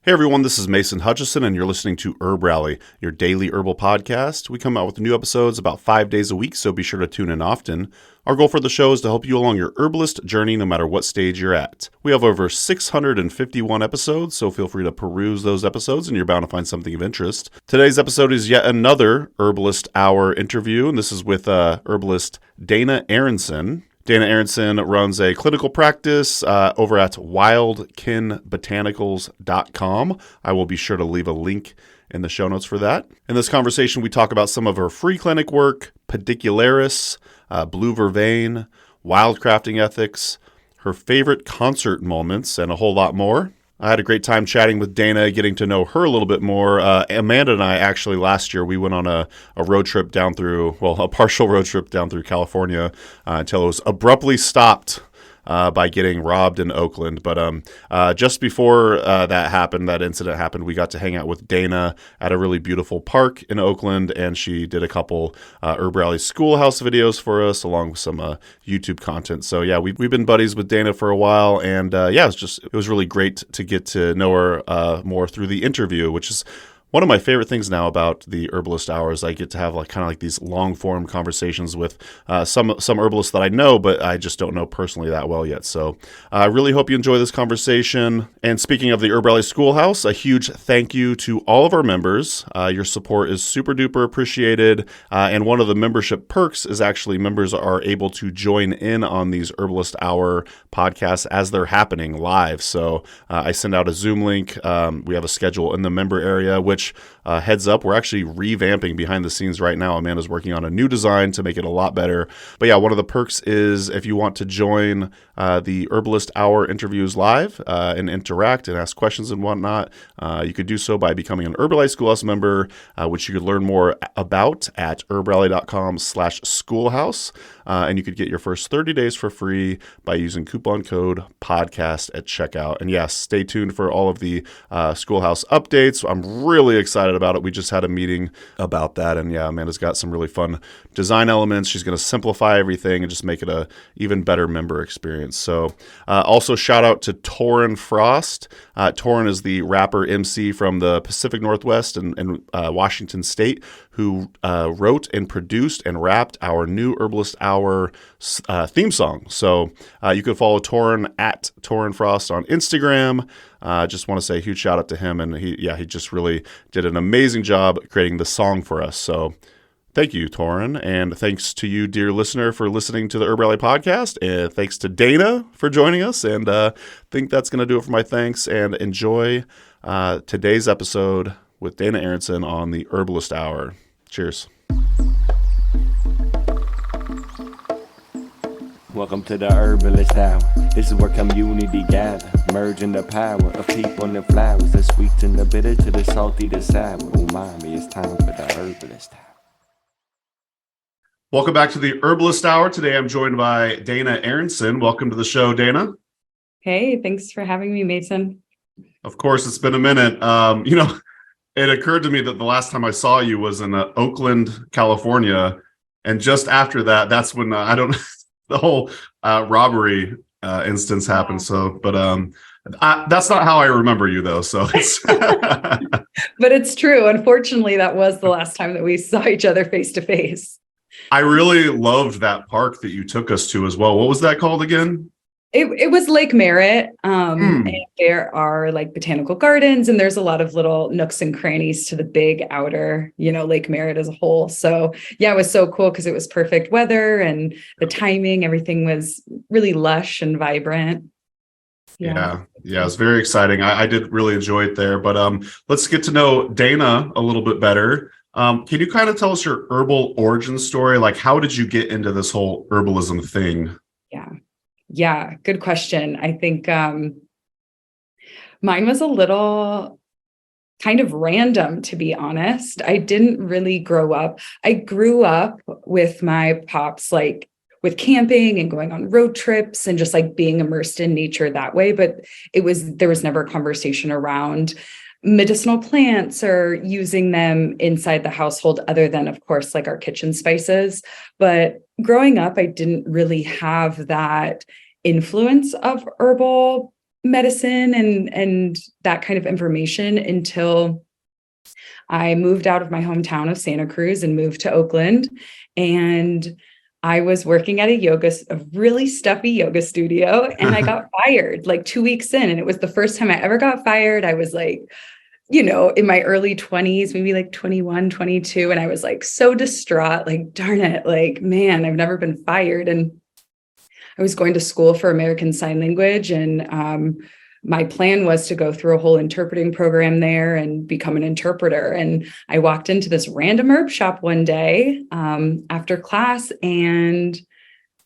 Hey everyone, this is Mason Hutchison, and you're listening to HerbRally, your daily herbal podcast. We come out with new episodes about 5 days a week, so be sure to tune in often. Our goal for the show is to help you along your herbalist journey no matter what stage you're at. We have over 651 episodes, so feel free to peruse those episodes and you're bound to find something of interest. Today's episode is yet another Herbalist Hour interview, and this is with herbalist Dana Aronson. Dana Aronson runs a clinical practice over at wildkinbotanicals.com. I will be sure to leave a link in the show notes for that. In this conversation, we talk about some of her free clinic work, Pedicularis, blue vervain, wild crafting ethics, her favorite concert moments, and a whole lot more. I had a great time chatting with Dana, getting to know her a little bit more. Amanda and I actually last year, we went on a road trip down through, a partial road trip down through California until it was abruptly stopped by getting robbed in Oakland. But just before that incident happened, we got to hang out with Dana at a really beautiful park in Oakland, and she did a couple HerbRally Schoolhouse videos for us, along with some YouTube content. So yeah, we've been buddies with Dana for a while, and it was really great to get to know her more through the interview, which is one of my favorite things now about the Herbalist Hours. I get to have these long form conversations with some herbalists that I know, but I just don't know personally that well yet. So I really hope you enjoy this conversation. And speaking of the HerbRally Schoolhouse, a huge thank you to all of our members. Your support is super duper appreciated. And one of the membership perks is actually members are able to join in on these Herbalist Hour podcasts as they're happening live. So I send out a Zoom link. We have a schedule in the member area, which heads up, we're actually revamping behind the scenes right now. Amanda's working on a new design to make it a lot better. But yeah, one of the perks is if you want to join the Herbalist Hour interviews live and interact and ask questions and whatnot, you could do so by becoming an HerbRally Schoolhouse member, which you could learn more about at herbrally.com/schoolhouse. And you could get your first 30 days for free by using coupon code podcast at checkout. And yes, stay tuned for all of the Schoolhouse updates. I'm really excited about it. We just had a meeting about that. And yeah, Amanda's got some really fun design elements. She's going to simplify everything and just make it a even better member experience. So also shout out to Torrin Frost. Torrin is the rapper MC from the Pacific Northwest and Washington State, who wrote and produced and rapped our new Herbalist Hour theme song. So you can follow Torrin at Torrin Frost on Instagram. Just want to say a huge shout out to him. And he just really did an amazing job creating the song for us. So thank you, Torrin. And thanks to you, dear listener, for listening to the HerbRally podcast. And thanks to Dana for joining us. And I think that's going to do it for my thanks. And enjoy today's episode with Dana Aronson on the Herbalist Hour. Cheers. Welcome to the Herbalist Hour. This is where community gather, merging the power of people and flowers, the sweet and the bitter to the salty, the sour. Umami, it's time for the Herbalist Hour. Welcome back to the Herbalist Hour. Today I'm joined by Dana Aronson. Welcome to the show, Dana. Hey, thanks for having me, Mason. Of course, it's been a minute. It occurred to me that the last time I saw you was in Oakland, California. And just after that, that's when the whole robbery instance happened. So, but that's not how I remember you, though. So, it's but it's true. Unfortunately, that was the last time that we saw each other face to face. I really loved that park that you took us to as well. What was that called again? It was Lake M.A.S.H.H. And there are botanical gardens, and there's a lot of little nooks and crannies to the big outer, Lake M.A.S.H.H. as a whole. So yeah, it was so cool because it was perfect weather and the timing, everything was really lush and vibrant. Yeah, it was very exciting. I did really enjoy it there, but let's get to know Dana a little bit better. Can you kind of tell us your herbal origin story? Like, how did you get into this whole herbalism thing? Yeah, good question. I think mine was a little kind of random, to be honest. I didn't really grow up. I grew up with my pops, with camping and going on road trips and just being immersed in nature that way. But there was never a conversation around medicinal plants or using them inside the household other than, of course, our kitchen spices. But growing up, I didn't really have that influence of herbal medicine and that kind of information until I moved out of my hometown of Santa Cruz and moved to Oakland. And I was working at a really stuffy yoga studio, and I got fired like 2 weeks in. And it was the first time I ever got fired. I was like, in my early 20s, maybe like 21, 22. And I was like so distraught, like, darn it, like, man, I've never been fired. And I was going to school for American Sign Language, and my plan was to go through a whole interpreting program there and become an interpreter. And I walked into this random herb shop one day after class, and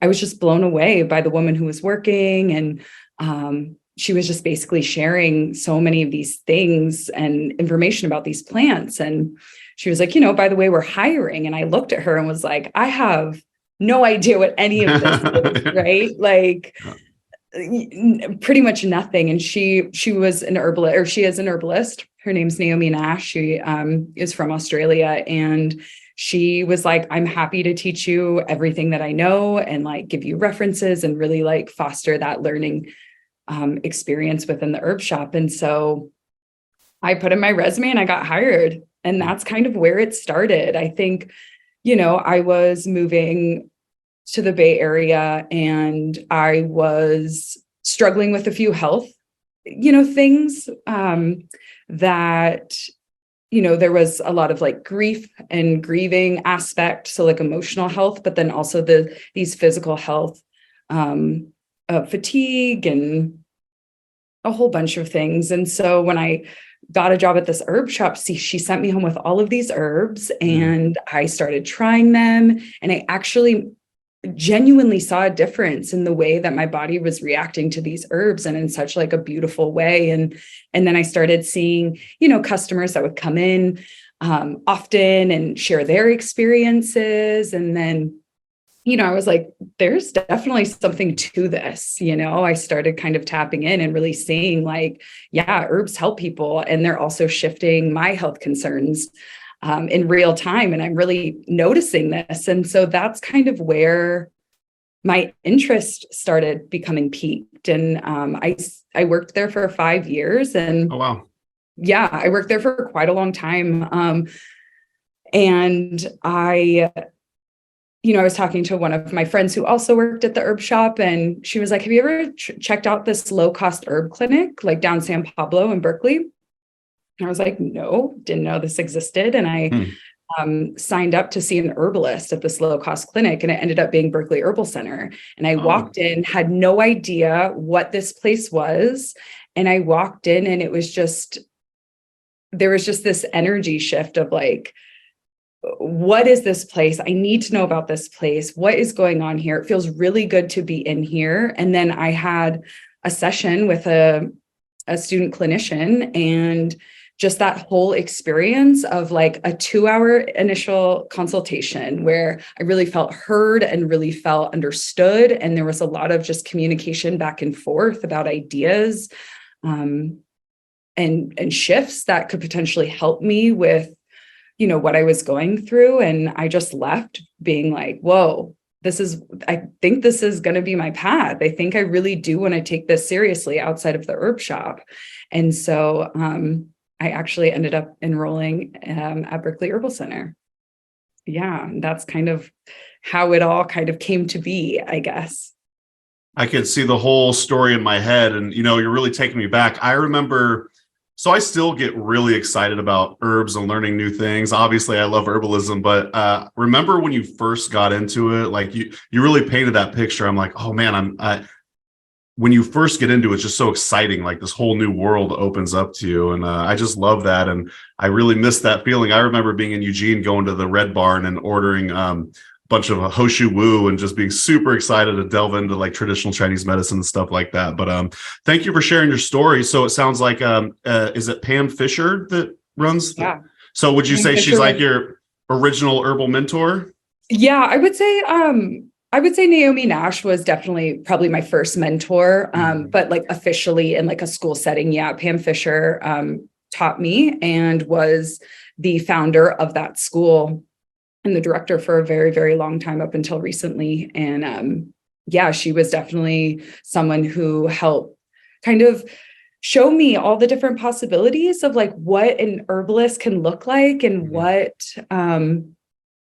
I was just blown away by the woman who was working. And she was just basically sharing so many of these things and information about these plants. And she was like, by the way, we're hiring. And I looked at her and was like, I have no idea what any of this is, right? Like pretty much nothing. And she was an herbalist, or she is an herbalist. Her name's M.A.S.H.H. She is from Australia. And she was like, I'm happy to teach you everything that I know and like give you references and really like foster that learning experience within the herb shop. And so I put in my resume and I got hired. And that's kind of where it started. I think, I was moving to the Bay Area, and I was struggling with a few health, things that, there was a lot of like grief and grieving aspect. So like emotional health, but then also these physical health, fatigue and a whole bunch of things. And so when I got a job at this herb shop, she sent me home with all of these herbs, and I started trying them. And I actually genuinely saw a difference in the way that my body was reacting to these herbs, and in such like a beautiful way. And then I started seeing, customers that would come in often and share their experiences. And then, I was like, there's definitely something to this. I started kind of tapping in and really seeing like, yeah, herbs help people, and they're also shifting my health concerns in real time. And I'm really noticing this. And so that's kind of where my interest started becoming piqued. And I worked there for 5 years. And oh, wow. Yeah, I worked there for quite a long time. And I was talking to one of my friends who also worked at the herb shop, and she was like, have you ever checked out this low-cost herb clinic, like down San Pablo in Berkeley? And I was like, no, didn't know this existed. And I signed up to see an herbalist at this low-cost clinic, and it ended up being Berkeley Herbal Center. And I walked in, had no idea what this place was. And I walked in, and there was just this energy shift of like, what is this place? I need to know about this place. What is going on here? It feels really good to be in here. And then I had a session with a student clinician, and just that whole experience of like a 2-hour initial consultation where I really felt heard and really felt understood. And there was a lot of just communication back and forth about ideas and shifts that could potentially help me with what I was going through. And I just left being like, whoa, I think this is going to be my path. I think I really do want to take this seriously outside of the herb shop. And so I actually ended up enrolling at Berkeley Herbal Center. Yeah, that's kind of how it all kind of came to be, I guess. I could see the whole story in my head, and you're really taking me back. I remember, so I still get really excited about herbs and learning new things. Obviously, I love herbalism, but remember when you first got into it, like you really painted that picture. I'm like, oh man, when you first get into it, it's just so exciting. Like this whole new world opens up to you. And I just love that. And I really miss that feeling. I remember being in Eugene, going to the Red Barn and ordering bunch of Hoshu Wu and just being super excited to delve into like traditional Chinese medicine and stuff like that. But thank you for sharing your story. So it sounds like, is it Pam Fisher that runs? Yeah. So would you Pam say Fisher, she's like your original herbal mentor? Yeah, I would say M.A.S.H.H was definitely probably my first mentor, but like officially in like a school setting. Yeah. Pam Fisher taught me and was the founder of that school and the director for a very, very long time up until recently. And yeah, she was definitely someone who helped kind of show me all the different possibilities of like what an herbalist can look like and what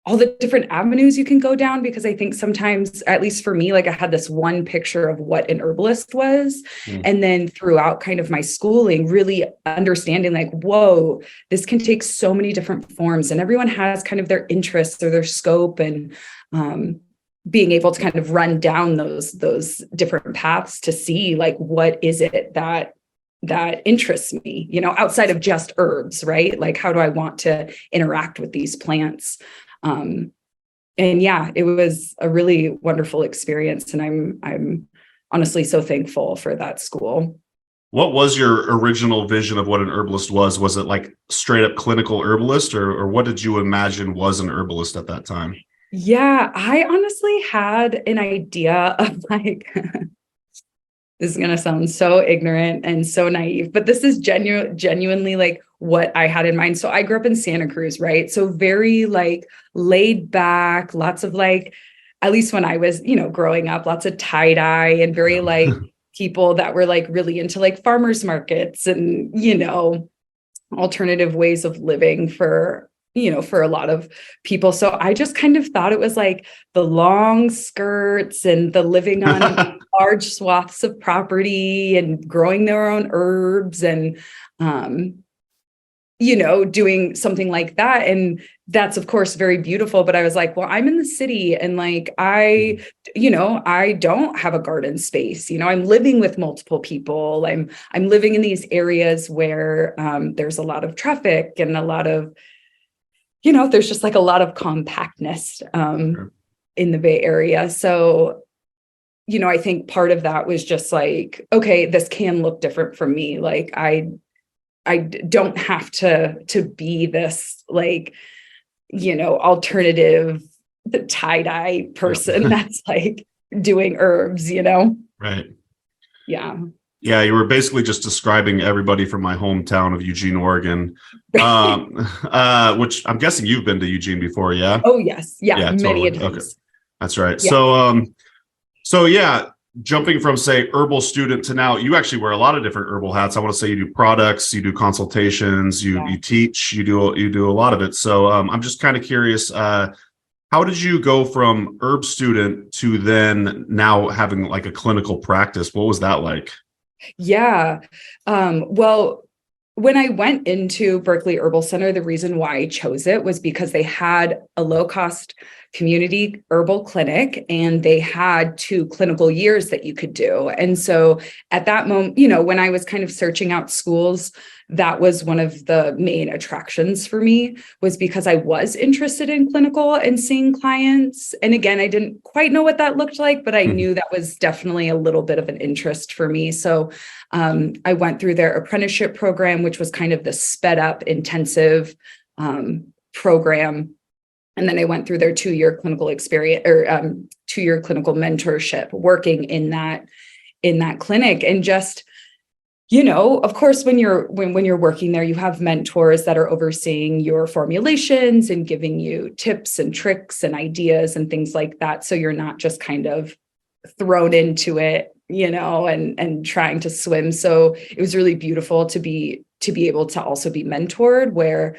all the different avenues you can go down. Because I think sometimes, at least for me, like I had this one picture of what an herbalist was. And then throughout kind of my schooling, really understanding like, whoa, this can take so many different forms, and everyone has kind of their interests or their scope, and being able to kind of run down those different paths to see like, what is it that interests me, you know, outside of just herbs, right? Like, how do I want to interact with these plants? And yeah, it was a really wonderful experience. And I'm honestly so thankful for that school. What was your original vision of what an herbalist was? Was it like straight up clinical herbalist, or what did you imagine was an herbalist at that time? Yeah, I honestly had an idea of like, this is going to sound so ignorant and so naive, but this is genuinely like what I had in mind. So I grew up in Santa Cruz, right? So very like laid back, lots of like, at least when I was, you know, growing up, lots of tie dye, and very like people that were like really into like farmers markets and, you know, alternative ways of living for, you know, for a lot of people. So I just kind of thought it was like the long skirts and the living on large swaths of property and growing their own herbs and, you know, doing something like that. And that's of course very beautiful. But I was like, well, I'm in the city, and like, you know, I don't have a garden space. You know, I'm living with multiple people. I'm living in these areas where there's a lot of traffic and a lot of, you know, there's just like a lot of compactness in the Bay Area. So, you know, I think part of that was just like, okay, this can look different from me. Like I don't have to be this like, you know, alternative tie-dye person that's like doing herbs, you know? Right. Yeah. Yeah, you were basically just describing everybody from my hometown of Eugene, Oregon, which I'm guessing you've been to Eugene before, yeah? Oh, yes. Yeah, many totally. times. Okay. That's right. Yeah. So yeah, jumping from say herbal student to now, you actually wear a lot of different herbal hats. I want to say you do products, you do consultations, you teach, you do a lot of it. So I'm just kind of curious, how did you go from herb student to then now having like a clinical practice? What was that like? Yeah. Well, when I went into Berkeley Herbal Center, the reason why I chose it was because they had a low-cost community herbal clinic, and they had 2 clinical years that you could do. And so at that moment, you know, when I was kind of searching out schools, that was one of the main attractions for me, was because I was interested in clinical and seeing clients. And again, I didn't quite know what that looked like, but I knew that was definitely a little bit of an interest for me. So I went through their apprenticeship program, which was kind of the sped up intensive program. And then I went through their 2-year clinical experience, or 2-year clinical mentorship, working in that clinic. And just, you know, of course, when you're working there, you have mentors that are overseeing your formulations and giving you tips and tricks and ideas and things like that. So you're not just kind of thrown into it, you know, and trying to swim. So it was really beautiful to be able to also be mentored, where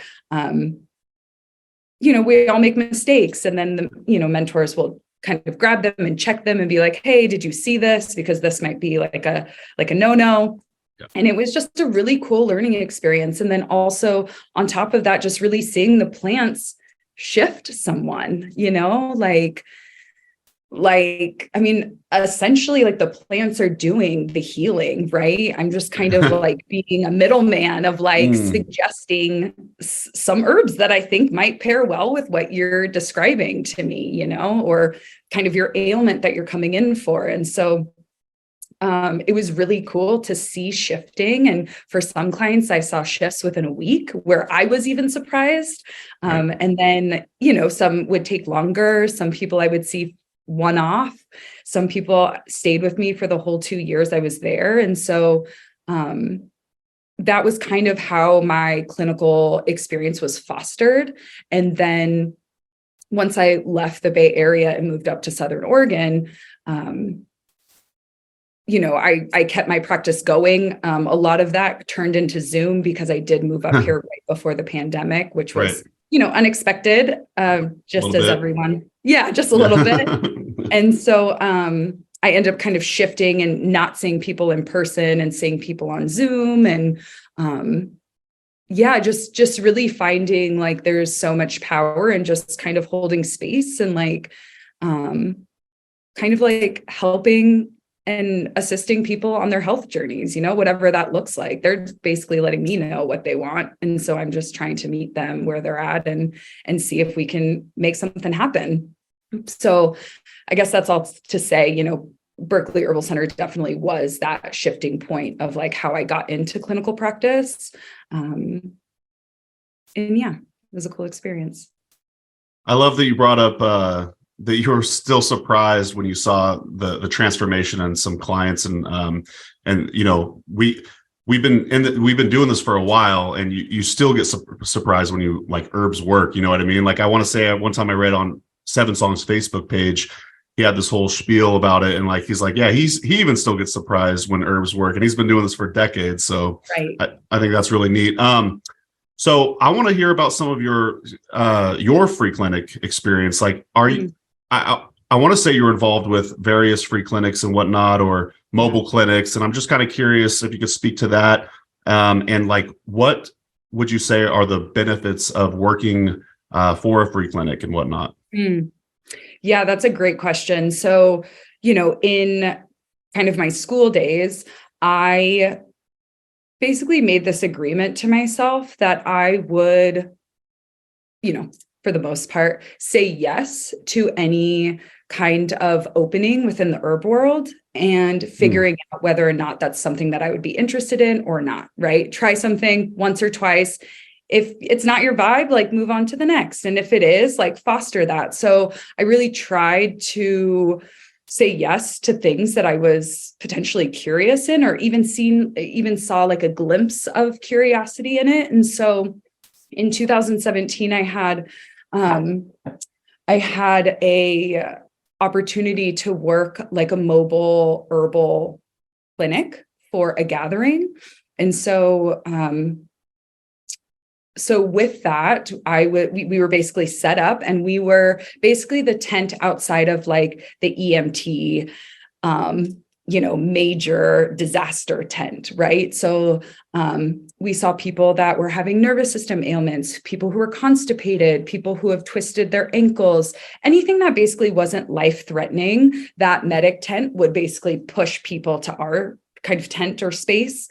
you know, we all make mistakes, and then the, you know, mentors will kind of grab them and check them and be like, hey, did you see this? Because this might be like a no-no. Yeah. And it was just a really cool learning experience. And then also on top of that, just really seeing the plants shift someone, you know, like, I mean, essentially like the plants are doing the healing, right? I'm just kind of like being a middleman of like suggesting some herbs that I think might pair well with what you're describing to me, you know, or kind of your ailment that you're coming in for. And so it was really cool to see shifting. And for some clients, I saw shifts within a week, where I was even surprised. And then, you know, some would take longer. Some people I would see one-off. Some people stayed with me for the whole 2 years I was there. And so that was kind of how my clinical experience was fostered. And then once I left the Bay Area and moved up to Southern Oregon, I kept my practice going. A lot of that turned into Zoom because I did move up here right before the pandemic, which was, unexpected, just as everyone. Yeah, just a little bit. And so I ended up kind of shifting and not seeing people in person and seeing people on Zoom. And just really finding like there's so much power in just kind of holding space and like kind of like helping and assisting people on their health journeys, whatever that looks like. They're basically letting me know what they want. And so I'm just trying to meet them where they're at and see if we can make something happen. So I guess that's all to say, Berkeley Herbal Center definitely was that shifting point of like how I got into clinical practice. And yeah, it was a cool experience. I love that you brought up that you were still surprised when you saw the transformation in some clients, and we've been doing this for a while, and you still get surprised when you like herbs work. You know what I mean? Like I want to say one time I read on Seven Songs Facebook page, he had this whole spiel about it, and like he's like, yeah, he even still gets surprised when herbs work, and he's been doing this for decades. So right. I think that's really neat. So I want to hear about some of your free clinic experience. Like, are you? I want to say you're involved with various free clinics and whatnot, or mobile clinics, and I'm just kind of curious if you could speak to that. And like, what would you say are the benefits of working for a free clinic and whatnot? Yeah, that's a great question. So, in kind of my school days, I basically made this agreement to myself that I would, for the most part, say yes to any kind of opening within the herb world and figuring out whether or not that's something that I would be interested in or not, right? Try something once or twice. If it's not your vibe, like move on to the next. And if it is, like foster that. So I really tried to say yes to things that I was potentially curious in, or even saw like a glimpse of curiosity in it. And so in 2017, I had a opportunity to work like a mobile herbal clinic for a gathering. And so, with that, we were basically set up, and we were basically the tent outside of like the EMT, major disaster tent, right? So we saw people that were having nervous system ailments, people who were constipated, people who have twisted their ankles, anything that basically wasn't life-threatening. That medic tent would basically push people to our kind of tent or space.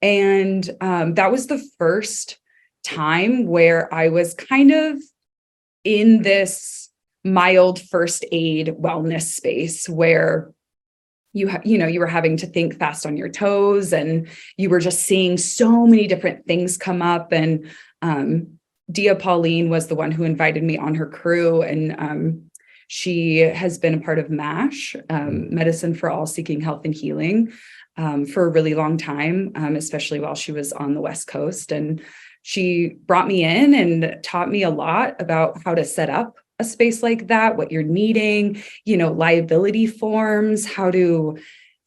And that was the first time where I was kind of in this mild first aid wellness space where you were having to think fast on your toes, and you were just seeing so many different things come up. And Dia Pauline was the one who invited me on her crew, and she has been a part of M.A.S.H., Medicine for All Seeking Health and Healing, for a really long time, especially while she was on the West Coast. And she brought me in and taught me a lot about how to set up a space like that, what you're needing, liability forms, how to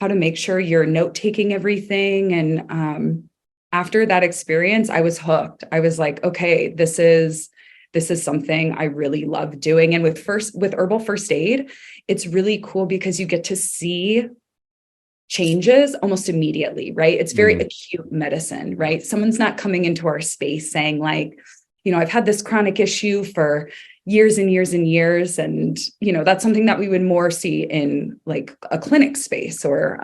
make sure you're note-taking everything. And after that experience, I was hooked. I was like, okay, this is something I really love doing. And with herbal first aid, it's really cool because you get to see changes almost immediately, right? It's very acute medicine, right? Someone's not coming into our space saying like, I've had this chronic issue for years and years and years. And, that's something that we would more see in like a clinic space or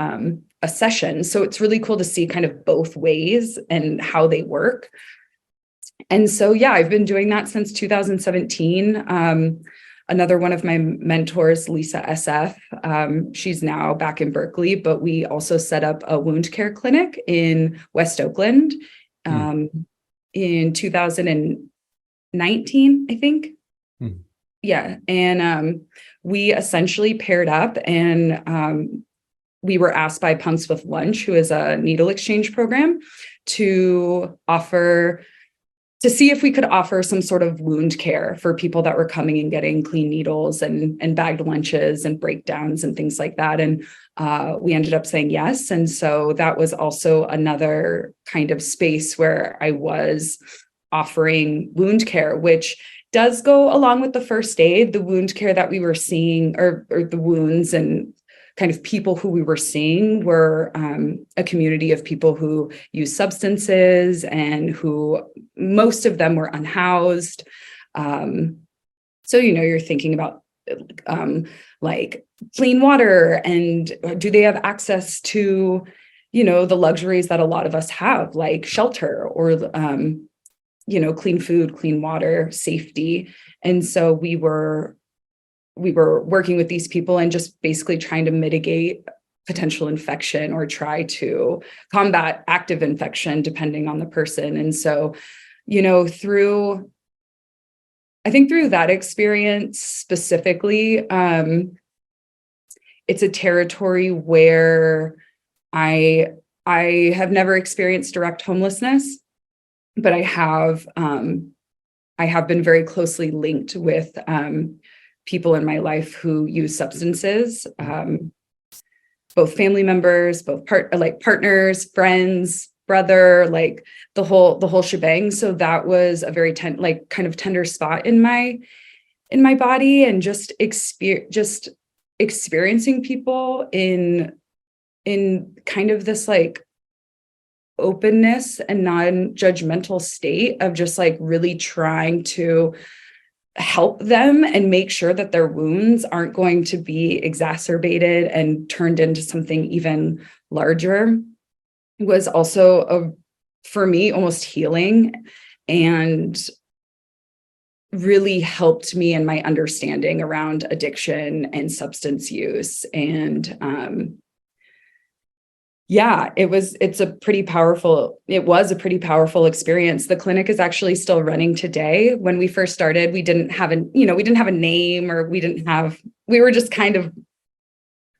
a session. So it's really cool to see kind of both ways and how they work. And so, yeah, I've been doing that since 2017. Another one of my mentors, Lisa SF, she's now back in Berkeley, but we also set up a wound care clinic in West Oakland in 2019, I think. Yeah. And we essentially paired up, and we were asked by Punks with Lunch, who is a needle exchange program, to offer to see if we could offer some sort of wound care for people that were coming and getting clean needles and bagged lunches and breakdowns and things like that. And we ended up saying yes. And so that was also another kind of space where I was offering wound care, which does go along with the first aid. The wound care that we were seeing, or the wounds and kind of people who we were seeing were a community of people who use substances and who most of them were unhoused. So, you're thinking about like clean water, and do they have access to, the luxuries that a lot of us have, like shelter or, clean food, clean water, safety. And so we were working with these people and just basically trying to mitigate potential infection or try to combat active infection depending on the person. And so, through that experience specifically, it's a territory where I have never experienced direct homelessness, but I have been very closely linked with people in my life who use substances, both family members, both partners, friends, brother, like the whole shebang. So that was a very kind of tender spot in my body, and just experiencing people in kind of this like openness and non-judgmental state of just like really trying to help them and make sure that their wounds aren't going to be exacerbated and turned into something even larger was also for me, almost healing, and really helped me in my understanding around addiction and substance use. And it was a pretty powerful experience. The clinic is actually still running today. When we first started, we didn't have a name, or we were just kind of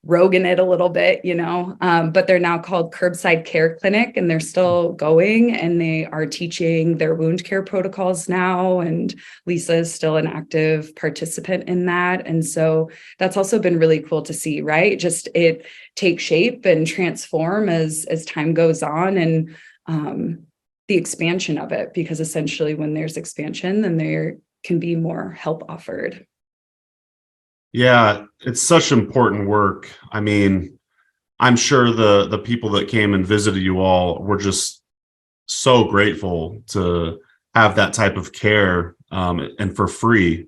roguing it a little bit, but they're now called Curbside Care Clinic, and they're still going, and they are teaching their wound care protocols now. And Lisa is still an active participant in that. And so that's also been really cool to see, right? Just it take shape and transform as time goes on, and the expansion of it, because essentially when there's expansion, then there can be more help offered. Yeah, it's such important work. I mean, I'm sure the people that came and visited you all were just so grateful to have that type of care, and for free.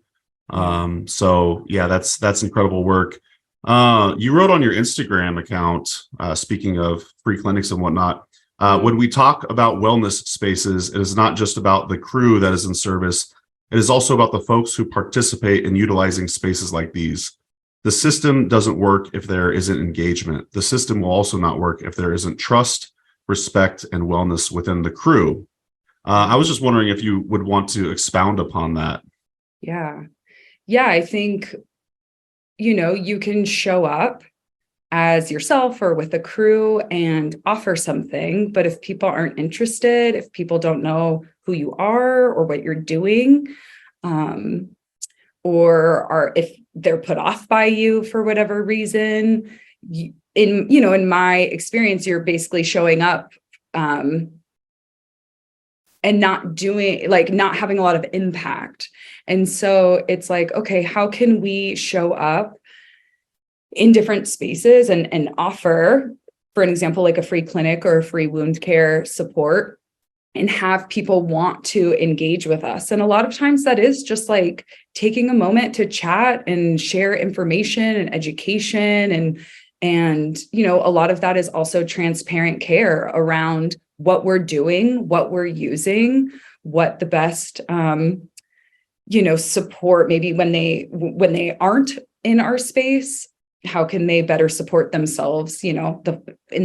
So yeah, that's incredible work. You wrote on your Instagram account, speaking of free clinics and whatnot, when we talk about wellness spaces, it is not just about the crew that is in service. It is also about the folks who participate in utilizing spaces like these. The system doesn't work if there isn't engagement. The system will also not work if there isn't trust, respect, and wellness within the crew. I was just wondering if you would want to expound upon that. Yeah, I think, you can show up as yourself or with a crew and offer something. But if people aren't interested, if people don't know who you are or what you're doing, or if they're put off by you for whatever reason, in my experience, you're basically showing up and not having a lot of impact. And so it's like, okay, how can we show up in different spaces and offer, for an example, like a free clinic or a free wound care support, and have people want to engage with us? And a lot of times that is just like taking a moment to chat and share information and education. And a lot of that is also transparent care around what we're doing, what we're using, what the best, support, maybe when they aren't in our space, how can they better support themselves, in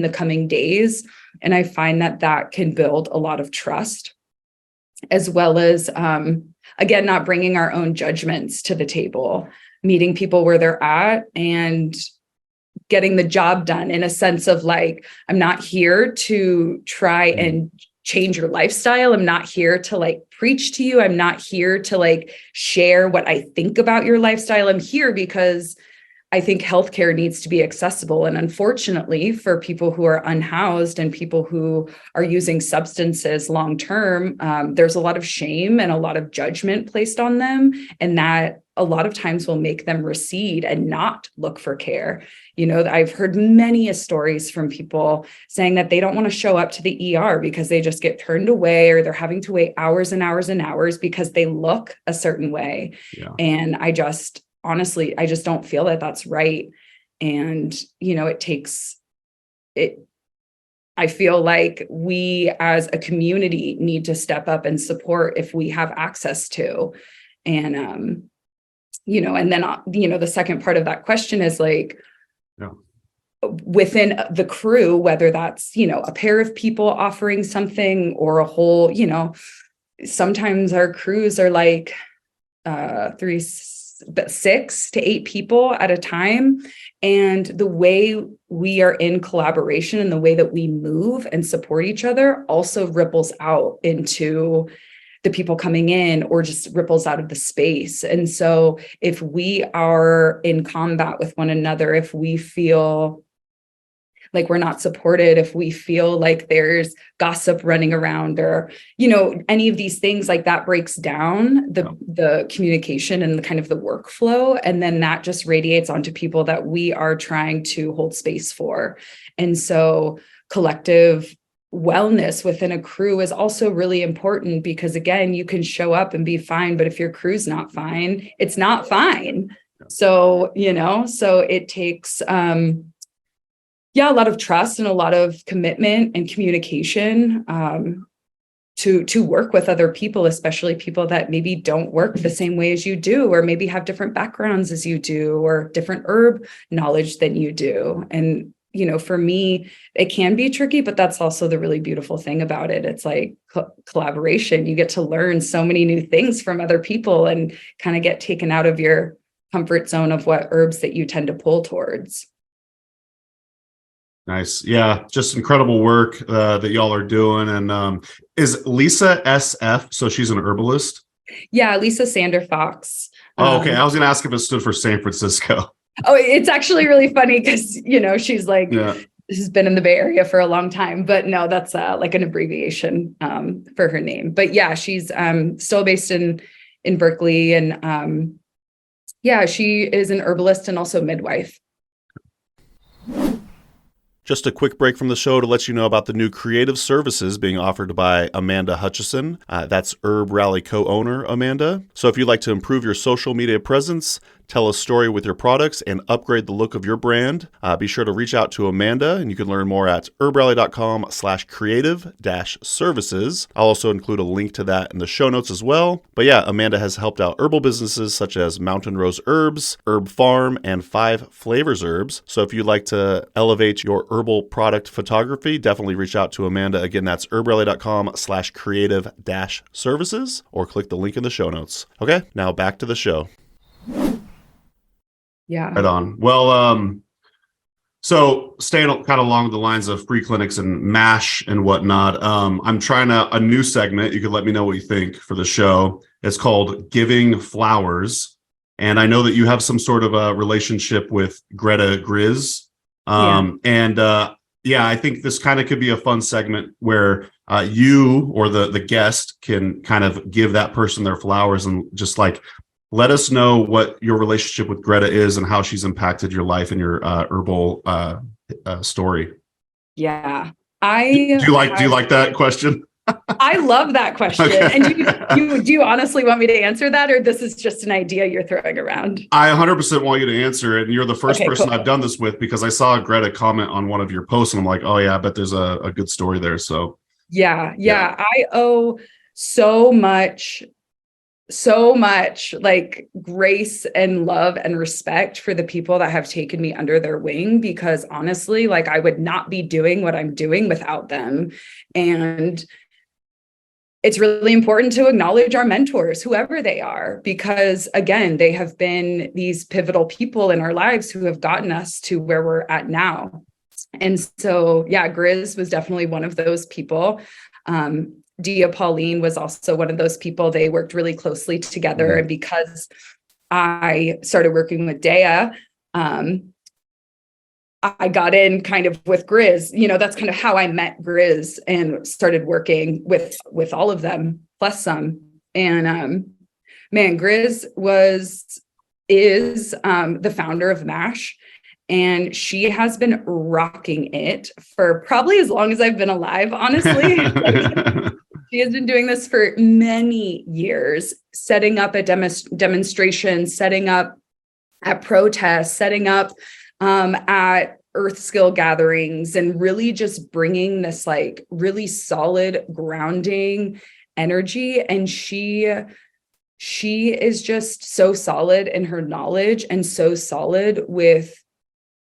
the coming days. And I find that can build a lot of trust, as well as, again, not bringing our own judgments to the table, meeting people where they're at and getting the job done, in a sense of like, I'm not here to try and change your lifestyle. I'm not here to like preach to you. I'm not here to like share what I think about your lifestyle. I'm here because I think healthcare needs to be accessible. And unfortunately, for people who are unhoused and people who are using substances long term, there's a lot of shame and a lot of judgment placed on them. And that a lot of times will make them recede and not look for care. You know, I've heard many stories from people saying that they don't want to show up to the ER because they just get turned away, or they're having to wait hours and hours and hours because they look a certain way. Yeah. And honestly, I just don't feel that that's right. And, you know, I feel like we as a community need to step up and support if we have access to. And, you know, and then, you know, the second part of that question is like, within the crew, whether that's, you know, a pair of people offering something or a whole, you know, sometimes our crews are like 6 to 8 people at a time. And the way we are in collaboration and the way that we move and support each other also ripples out into the people coming in, or just ripples out of the space. And so if we are in combat with one another, if we feel like we're not supported, if we feel like there's gossip running around, or, you know, any of these things, like that breaks down the communication and the kind of the workflow. And then that just radiates onto people that we are trying to hold space for. And so collective wellness within a crew is also really important, because again, you can show up and be fine, but if your crew's not fine, it's not fine. So, you know, so it takes, a lot of trust and a lot of commitment and communication to work with other people, especially people that maybe don't work the same way as you do, or maybe have different backgrounds as you do, or different herb knowledge than you do. And, you know, for me, it can be tricky, but that's also the really beautiful thing about it. It's like collaboration. You get to learn so many new things from other people and kind of get taken out of your comfort zone of what herbs that you tend to pull towards. Nice. Yeah. Just incredible work that y'all are doing. And is Lisa SF? So she's an herbalist? Yeah. Lisa Sander Fox. Oh, okay. I was going to ask if it stood for San Francisco. Oh, it's actually really funny because, you know, she's like, this has been in the Bay Area for a long time, but no, that's like an abbreviation for her name. But yeah, she's still based in Berkeley. And she is an herbalist and also midwife. Just a quick break from the show to let you know about the new creative services being offered by Amanda Hutchison. That's HerbRally co-owner Amanda. So if you'd like to improve your social media presence, tell a story with your products, and upgrade the look of your brand, be sure to reach out to Amanda, and you can learn more at herbrally.com/creative-services. I'll also include a link to that in the show notes as well. But yeah, Amanda has helped out herbal businesses such as Mountain Rose Herbs, Herb Farm, and 5 Flavors Herbs. So if you'd like to elevate your herbal product photography, definitely reach out to Amanda. Again, that's herbrally.com/creative-services, or click the link in the show notes. Okay, now back to the show. Yeah. Right on. Well, so staying kind of along the lines of free clinics and M.A.S.H. and whatnot, I'm trying a new segment. You could let me know what you think for the show. It's called Giving Flowers. And I know that you have some sort of a relationship with Greta Grizz. I think this kind of could be a fun segment where you or the guest can kind of give that person their flowers and just like let us know what your relationship with Greta is and how she's impacted your life and your herbal story. Yeah. Do you like that question? I love that question. Okay. And do you honestly want me to answer that, or this is just an idea you're throwing around? I 100% want you to answer it. And you're the first person I've done this with, because I saw Greta comment on one of your posts and I'm like, oh yeah, I bet there's a good story there. So yeah. I owe so much like grace and love and respect for the people that have taken me under their wing, because honestly, like I would not be doing what I'm doing without them. And it's really important to acknowledge our mentors, whoever they are, because again, they have been these pivotal people in our lives who have gotten us to where we're at now. And so, yeah, Grizz was definitely one of those people. Dia Pauline was also one of those people. They worked really closely together. And because I started working with Dea, I got in kind of with Grizz, that's kind of how I met Grizz and started working with all of them, plus some. And man, Grizz is the founder of M.A.S.H.H, and she has been rocking it for probably as long as I've been alive, honestly. She has been doing this for many years, setting up at demonstrations, setting up at protests, setting up at earth skill gatherings, and really just bringing this like really solid grounding energy. And she is just so solid in her knowledge and so solid with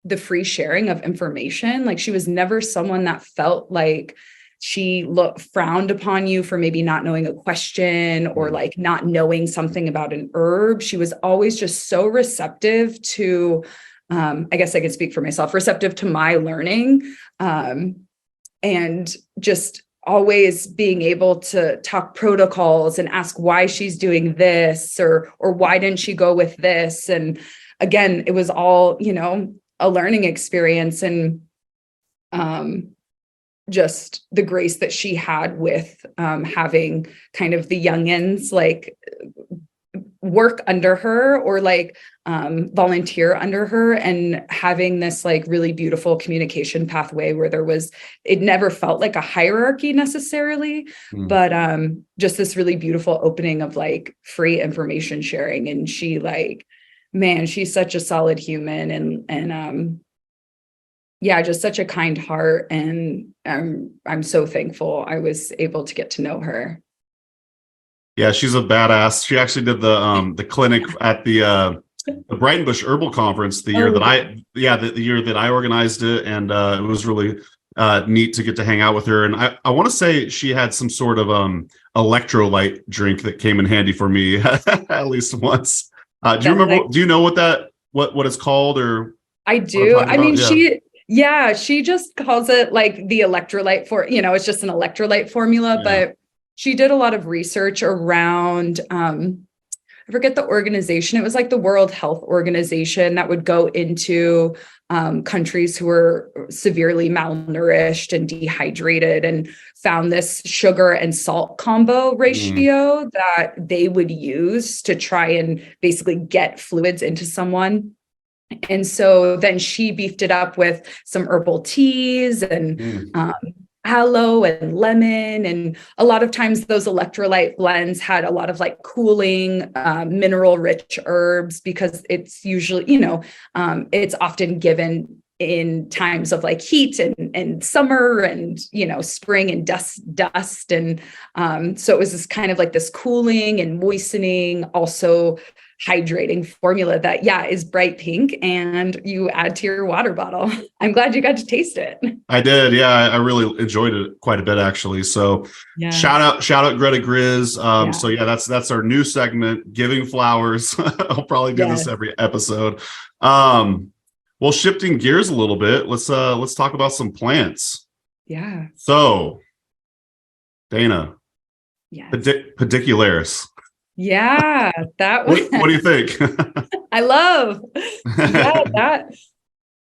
the free sharing of information. Like, she was never someone that felt like she frowned upon you for maybe not knowing a question or like not knowing something about an herb. She was always just so receptive to, I guess I can speak for myself, receptive to my learning, and just always being able to talk protocols and ask why she's doing this or why didn't she go with this. And again, it was all, a learning experience, and just the grace that she had with having kind of the youngins like work under her or like volunteer under her, and having this like really beautiful communication pathway where it never felt like a hierarchy necessarily, but just this really beautiful opening of like free information sharing. And she like, man, she's such a solid human, and yeah, just such a kind heart. And I'm so thankful I was able to get to know her. Yeah, she's a badass. She actually did the clinic at the Brighton Bush Herbal Conference the year the year that I organized it, and it was really neat to get to hang out with her. And I want to say she had some sort of electrolyte drink that came in handy for me at least once. Do you remember? Do you know what it's called? Or I do. I mean, she just calls it like the electrolyte it's just an electrolyte formula, but she did a lot of research around, I forget the organization. It was like the World Health Organization that would go into countries who were severely malnourished and dehydrated, and found this sugar and salt combo ratio that they would use to try and basically get fluids into someone. And so then she beefed it up with some herbal teas and aloe and lemon. And a lot of times those electrolyte blends had a lot of like cooling, mineral rich herbs, because it's usually, it's often given in times of like heat and summer and, spring and dust. And so it was this kind of like this cooling and moistening, also hydrating formula that is bright pink, and you add to your water bottle. I'm glad you got to taste it. I did. Yeah, I really enjoyed it quite a bit, actually. So shout out Greta Grizz. So that's our new segment, giving flowers. I'll probably do this every episode. Well, shifting gears a little bit, let's talk about some plants. Yeah. So Dana, Pedicularis. Yeah, that was. What do you think? I love that.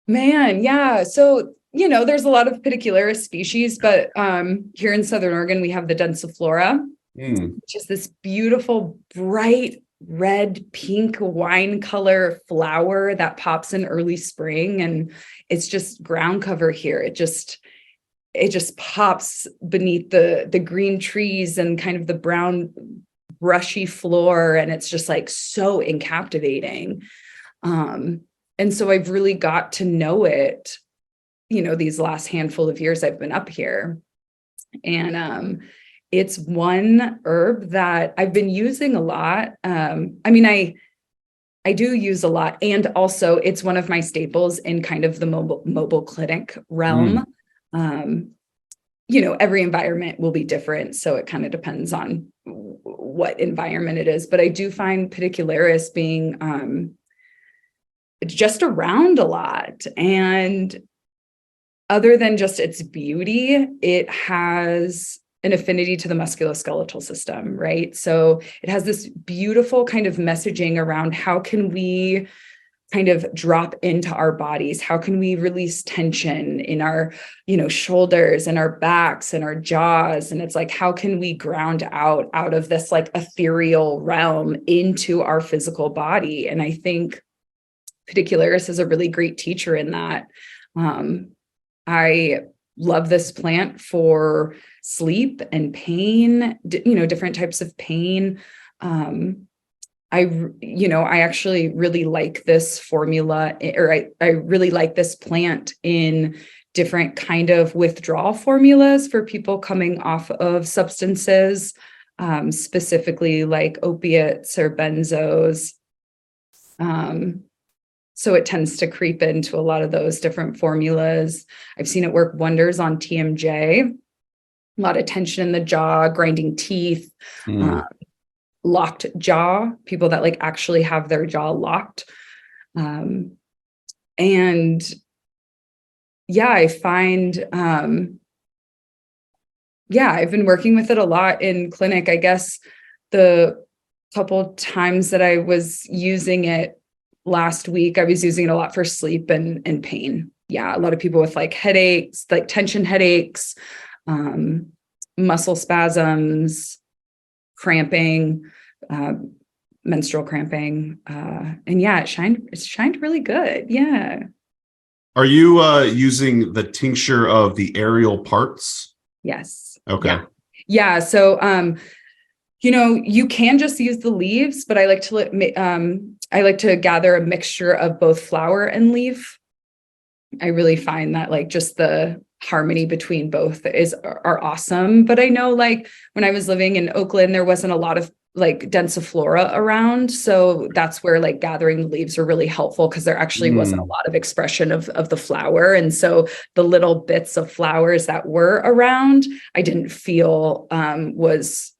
Man, yeah. So, there's a lot of Pedicularis species, but here in Southern Oregon, we have the densiflora, which is this beautiful, bright red, pink wine color flower that pops in early spring. And it's just ground cover here. It just pops beneath the green trees and kind of the brown brushy floor, and it's just like so captivating. And so I've really got to know it, these last handful of years I've been up here. And it's one herb that I've been using a lot. I do use a lot, and also it's one of my staples in kind of the mobile clinic realm. Every environment will be different, so it kind of depends on what environment it is. But I do find Pedicularis being just around a lot. And other than just its beauty, it has an affinity to the musculoskeletal system, right? So it has this beautiful kind of messaging around how can we kind of drop into our bodies? How can we release tension in our, shoulders and our backs and our jaws? And it's like, how can we ground out of this like ethereal realm into our physical body? And I think Pedicularis is a really great teacher in that. I love this plant for sleep and pain, different types of pain. I actually really like this formula, or I really like this plant in different kind of withdrawal formulas for people coming off of substances, specifically like opiates or benzos. So it tends to creep into a lot of those different formulas. I've seen it work wonders on TMJ, a lot of tension in the jaw, grinding teeth, locked jaw, people that like actually have their jaw locked. And yeah, I find, I've been working with it a lot in clinic. I guess the couple times that I was using it last week, I was using it a lot for sleep and pain. Yeah, a lot of people with like headaches, like tension headaches, muscle spasms, cramping, menstrual cramping. And yeah, it shined really good. Yeah. Are you using the tincture of the aerial parts? Yes. Okay. Yeah. So, you can just use the leaves, but I like to gather a mixture of both flower and leaf. I really find that like just the harmony between both are awesome. But I know like when I was living in Oakland, there wasn't a lot of like densiflora around. So that's where like gathering the leaves are really helpful, because there actually wasn't a lot of expression of the flower. And so the little bits of flowers that were around, I didn't feel was,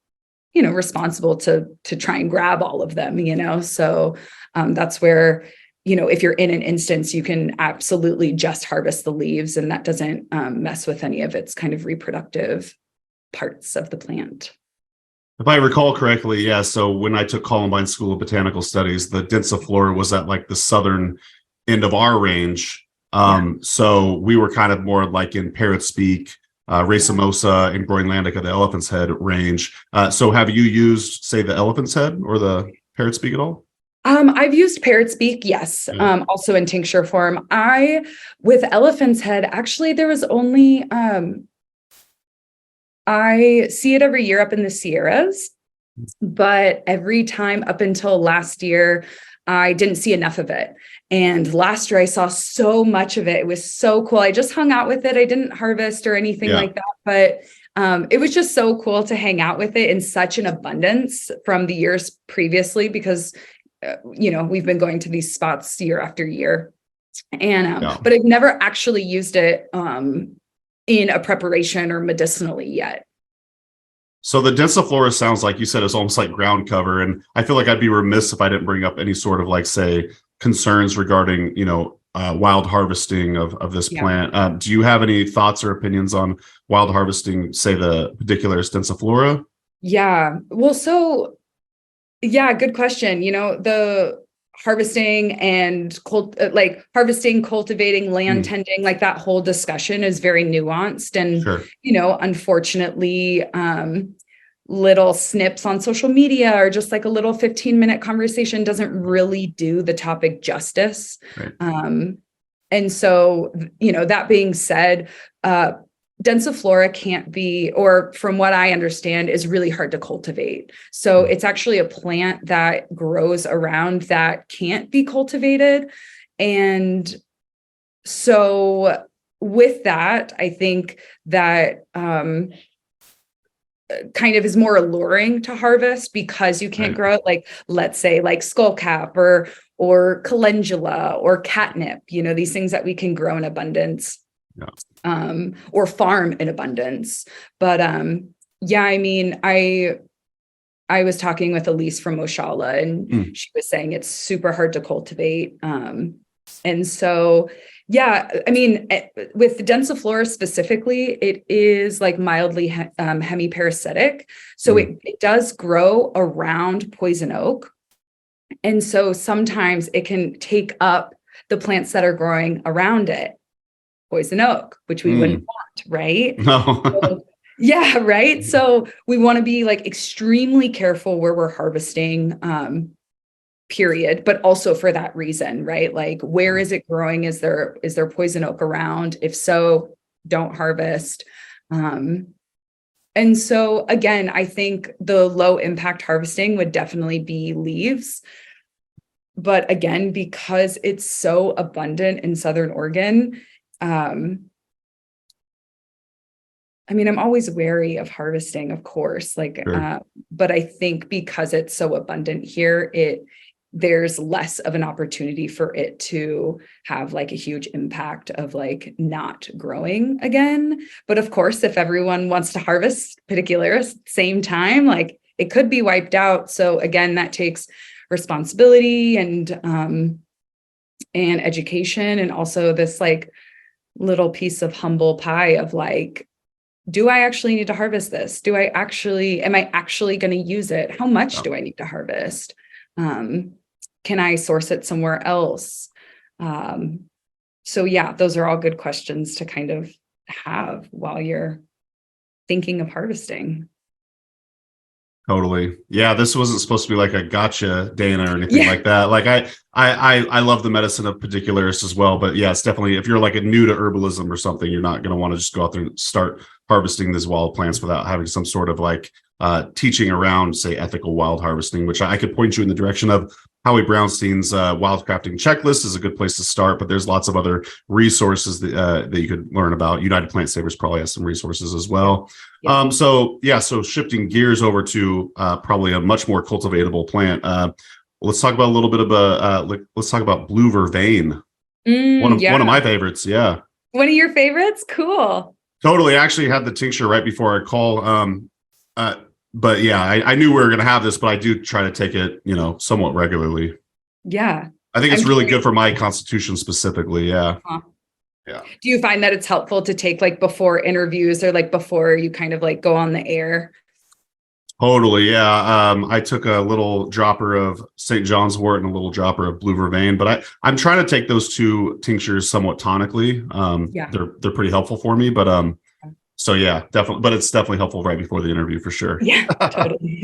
responsible to try and grab all of them, So that's where, if you're in an instance, you can absolutely just harvest the leaves, and that doesn't mess with any of its kind of reproductive parts of the plant. If I recall correctly, yeah. So when I took Columbine School of Botanical Studies, the densiflora was at like the southern end of our range. So we were kind of more like in parrot speak, Racemosa and Groenlandica, the elephant's head range. So have you used, say, the elephant's head or the parrot speak at all? I've used parrot speak, yes. Also in tincture form. With elephant's head, actually, there was only, I see it every year up in the Sierras, but every time up until last year, I didn't see enough of it. And last year I saw so much of it. It was so cool. I just hung out with it. I didn't harvest or anything like that, but it was just so cool to hang out with it in such an abundance from the years previously, because we've been going to these spots year after year. And but I've never actually used it in a preparation or medicinally yet. So the densiflora sounds like you said is almost like ground cover, and I feel like I'd be remiss if I didn't bring up any sort of like, say, concerns regarding wild harvesting of this plant. Do you have any thoughts or opinions on wild harvesting, say, the Pedicularis densiflora? Yeah. Well, so yeah, good question. The harvesting and harvesting, cultivating, land tending, like that whole discussion is very nuanced. And, unfortunately, little snips on social media or just like a little 15-minute conversation doesn't really do the topic justice. Right. And so, that being said, densiflora can't be, or from what I understand, is really hard to cultivate. So it's actually a plant that grows around that can't be cultivated. And so with that, I think that kind of is more alluring to harvest because you can't grow it, like, let's say, like skullcap or calendula or catnip, these things that we can grow in abundance. Or farm in abundance. But I was talking with Elise from Oshala, and she was saying it's super hard to cultivate. And so, yeah, I mean, with densiflora specifically, it is like mildly hemiparasitic. So it does grow around poison oak. And so sometimes it can take up the plants that are growing around it, poison oak, which we wouldn't want, right? No. So, yeah, right. So we want to be like extremely careful where we're harvesting, period, but also for that reason, right? Like, where is it growing? Is there poison oak around? If so, don't harvest. And so again, I think the low impact harvesting would definitely be leaves. But again, because it's so abundant in Southern Oregon, I mean, I'm always wary of harvesting, of course, like, Sure. but I think because it's so abundant here, there's less of an opportunity for it to have like a huge impact of like not growing again. But of course, if everyone wants to harvest Pedicularis at the same time, like it could be wiped out. So again, that takes responsibility and education, and also this like little piece of humble pie of like, do I actually need to harvest this? Am I actually going to use it? How much do I need to harvest? Can I source it somewhere else? So yeah, those are all good questions to kind of have while you're thinking of harvesting. Totally. Yeah, this wasn't supposed to be like a gotcha, Dana, or anything like that. Like I love the medicine of Pedicularis as well, but yeah, it's definitely, if you're like a new to herbalism or something, you're not going to want to just go out there and start harvesting these wild plants without having some sort of like teaching around, say, ethical wild harvesting, which I could point you in the direction of. Howie Brownstein's wild crafting checklist is a good place to start, but there's lots of other resources that you could learn about. United Plant Savers probably has some resources as well. Yeah. So shifting gears over to probably a much more cultivatable plant. Let's talk about a little bit of let's talk about blue vervain. One of my favorites. Yeah. One of your favorites? Cool. Totally. I actually had the tincture right before I call. But yeah, I knew we were going to have this, but I do try to take it, somewhat regularly. Yeah. I think it's really good for my constitution specifically. Yeah. Huh. Yeah. Do you find that it's helpful to take like before interviews or like before you kind of like go on the air? Totally. Yeah. I took a little dropper of St. John's wort and a little dropper of blue vervain, but I'm trying to take those two tinctures somewhat tonically. They're pretty helpful for me, but so yeah, definitely, but it's definitely helpful right before the interview for sure. Yeah, totally.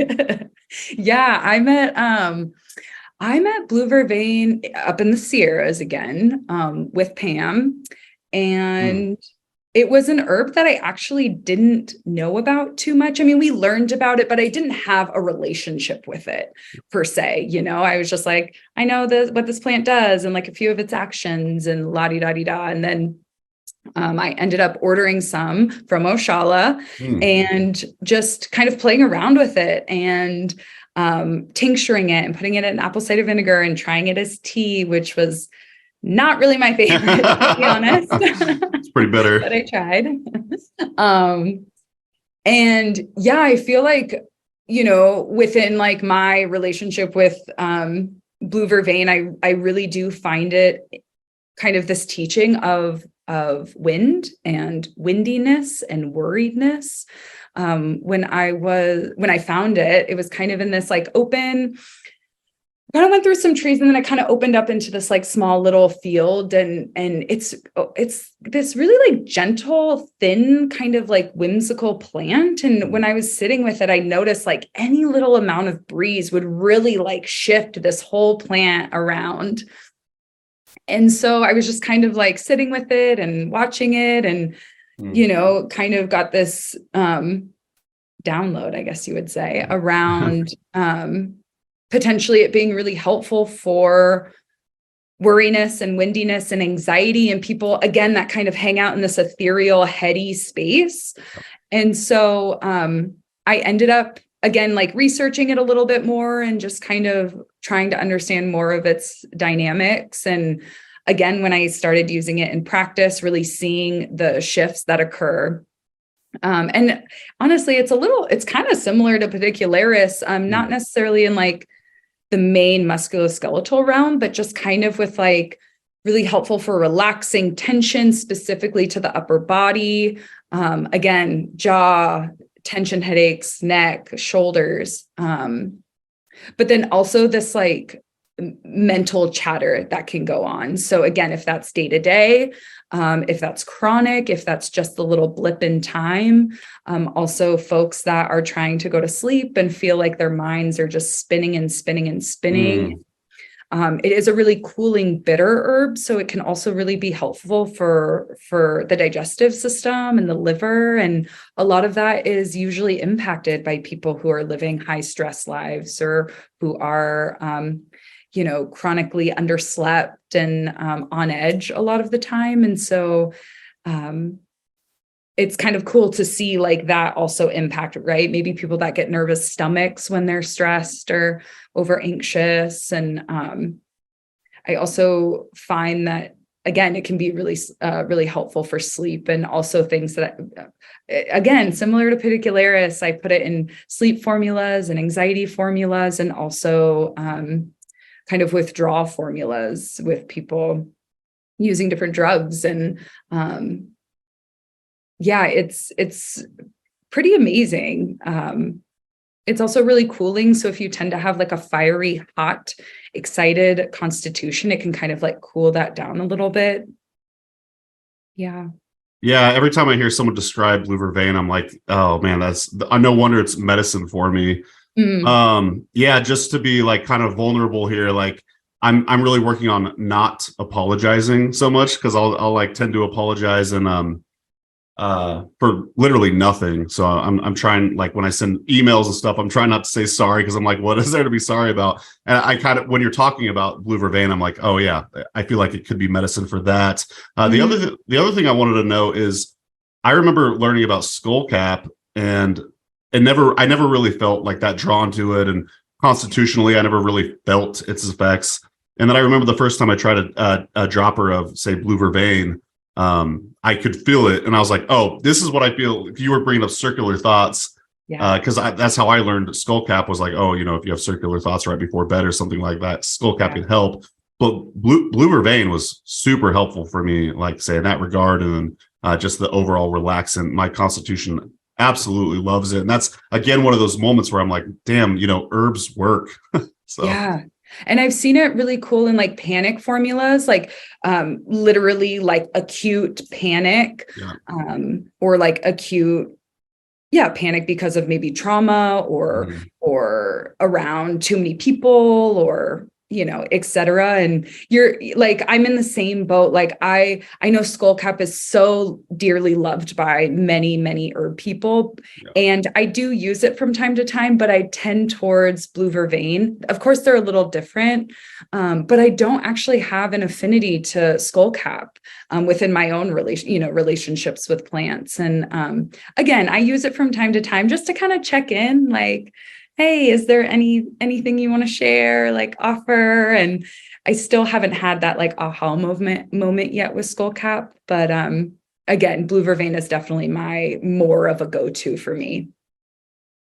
Yeah, I met blue vervain up in the Sierras again, with Pam, and it was an herb that I actually didn't know about too much. I mean, we learned about it, but I didn't have a relationship with it per se. I was just like, I know what this plant does and like a few of its actions and la-di-da-di-da. And then I ended up ordering some from Oshala and just kind of playing around with it and tincturing it and putting it in apple cider vinegar and trying it as tea, which was not really my favorite, to be honest. It's pretty bitter. But I tried. And yeah, I feel like, within like my relationship with blue vervain, I really do find it kind of this teaching of wind and windiness and worriedness. When I found it, it was kind of in this like open, I kind of went through some trees and then I kind of opened up into this like small little field and it's this really like gentle, thin kind of like whimsical plant. And when I was sitting with it, I noticed like any little amount of breeze would really like shift this whole plant around. And so I was just kind of like sitting with it and watching it and, kind of got this download, I guess you would say, around potentially it being really helpful for worriness and windiness and anxiety and people, again, that kind of hang out in this ethereal, heady space. And so I ended up, again, like researching it a little bit more and just kind of trying to understand more of its dynamics. And again, when I started using it in practice, really seeing the shifts that occur. And honestly, it's kind of similar to Pedicularis, not necessarily in like the main musculoskeletal realm, but just kind of with like really helpful for relaxing tension, specifically to the upper body. Again, jaw, tension, headaches, neck, shoulders. But then also this like mental chatter that can go on. So again, if that's day to day, if that's chronic, if that's just a little blip in time, also folks that are trying to go to sleep and feel like their minds are just spinning and spinning and spinning. It is a really cooling bitter herb, so it can also really be helpful for the digestive system and the liver. And a lot of that is usually impacted by people who are living high stress lives or who are, chronically underslept and on edge a lot of the time. And so it's kind of cool to see like that also impact, right? Maybe people that get nervous stomachs when they're stressed or over anxious. And I also find that, again, it can be really, really helpful for sleep, and also things that, again, similar to Pedicularis, I put it in sleep formulas and anxiety formulas, and also kind of withdrawal formulas with people using different drugs. And it's pretty amazing. It's also really cooling. So if you tend to have like a fiery, hot, excited constitution, it can kind of like cool that down a little bit. Yeah. Yeah. Every time I hear someone describe blue vervain, I'm like, oh man, no wonder it's medicine for me. Just to be like kind of vulnerable here. Like I'm really working on not apologizing so much, because I'll like tend to apologize and for literally nothing. So I'm trying, like when I send emails and stuff, I'm trying not to say sorry, because I'm like, what is there to be sorry about? And I kind of, when you're talking about blue vervain, I'm like, oh yeah, I feel like it could be medicine for that. The other thing I wanted to know is, I remember learning about skullcap, and I never really felt like that drawn to it, and constitutionally I never really felt its effects. And then I remember the first time I tried a dropper of, say, blue vervain, I could feel it, and I was like, oh, this is what I feel. If you were bringing up circular thoughts, because that's how I learned skullcap, was like, oh, if you have circular thoughts right before bed or something like that, skullcap can help. But blue vervain was super helpful for me, like say in that regard, and just the overall relaxant. My constitution absolutely loves it, and that's again one of those moments where I'm like, damn, herbs work. So yeah. And I've seen it really cool in like panic formulas, like literally like acute panic, or like acute, panic because of maybe trauma or around too many people, or et cetera. And you're like, I'm in the same boat. Like I know skullcap is so dearly loved by many, many herb people. And I do use it from time to time, but I tend towards blue vervain. Of course, they're a little different, but I don't actually have an affinity to skullcap within my own relationships with plants. And again, I use it from time to time just to kind of check in, like, hey, is there anything you want to share, like offer? And I still haven't had that like aha moment yet with skullcap, but again, blue vervain is definitely more of a go-to for me.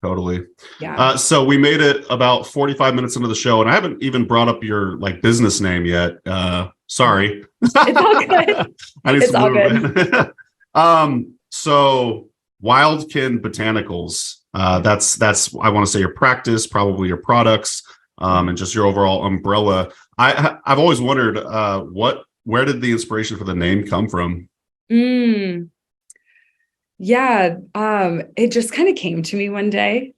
Totally. Yeah. So we made it about 45 minutes into the show, and I haven't even brought up your like business name yet. Sorry. It's all good. It's all good. So Wild Kin Botanicals. That's I want to say your practice, probably your products, and just your overall umbrella. I've always wondered where did the inspiration for the name come from? It just kind of came to me one day,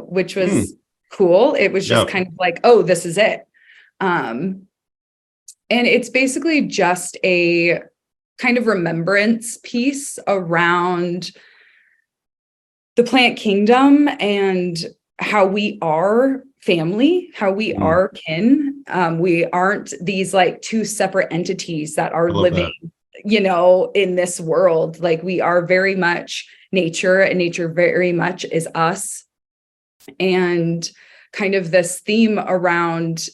which was cool. It was just kind of like, oh, this is it. And it's basically just a kind of remembrance piece around the plant kingdom and how we are family, how we are kin. We aren't these like two separate entities that are living, in this world. Like we are very much nature, and nature very much is us. And kind of this theme around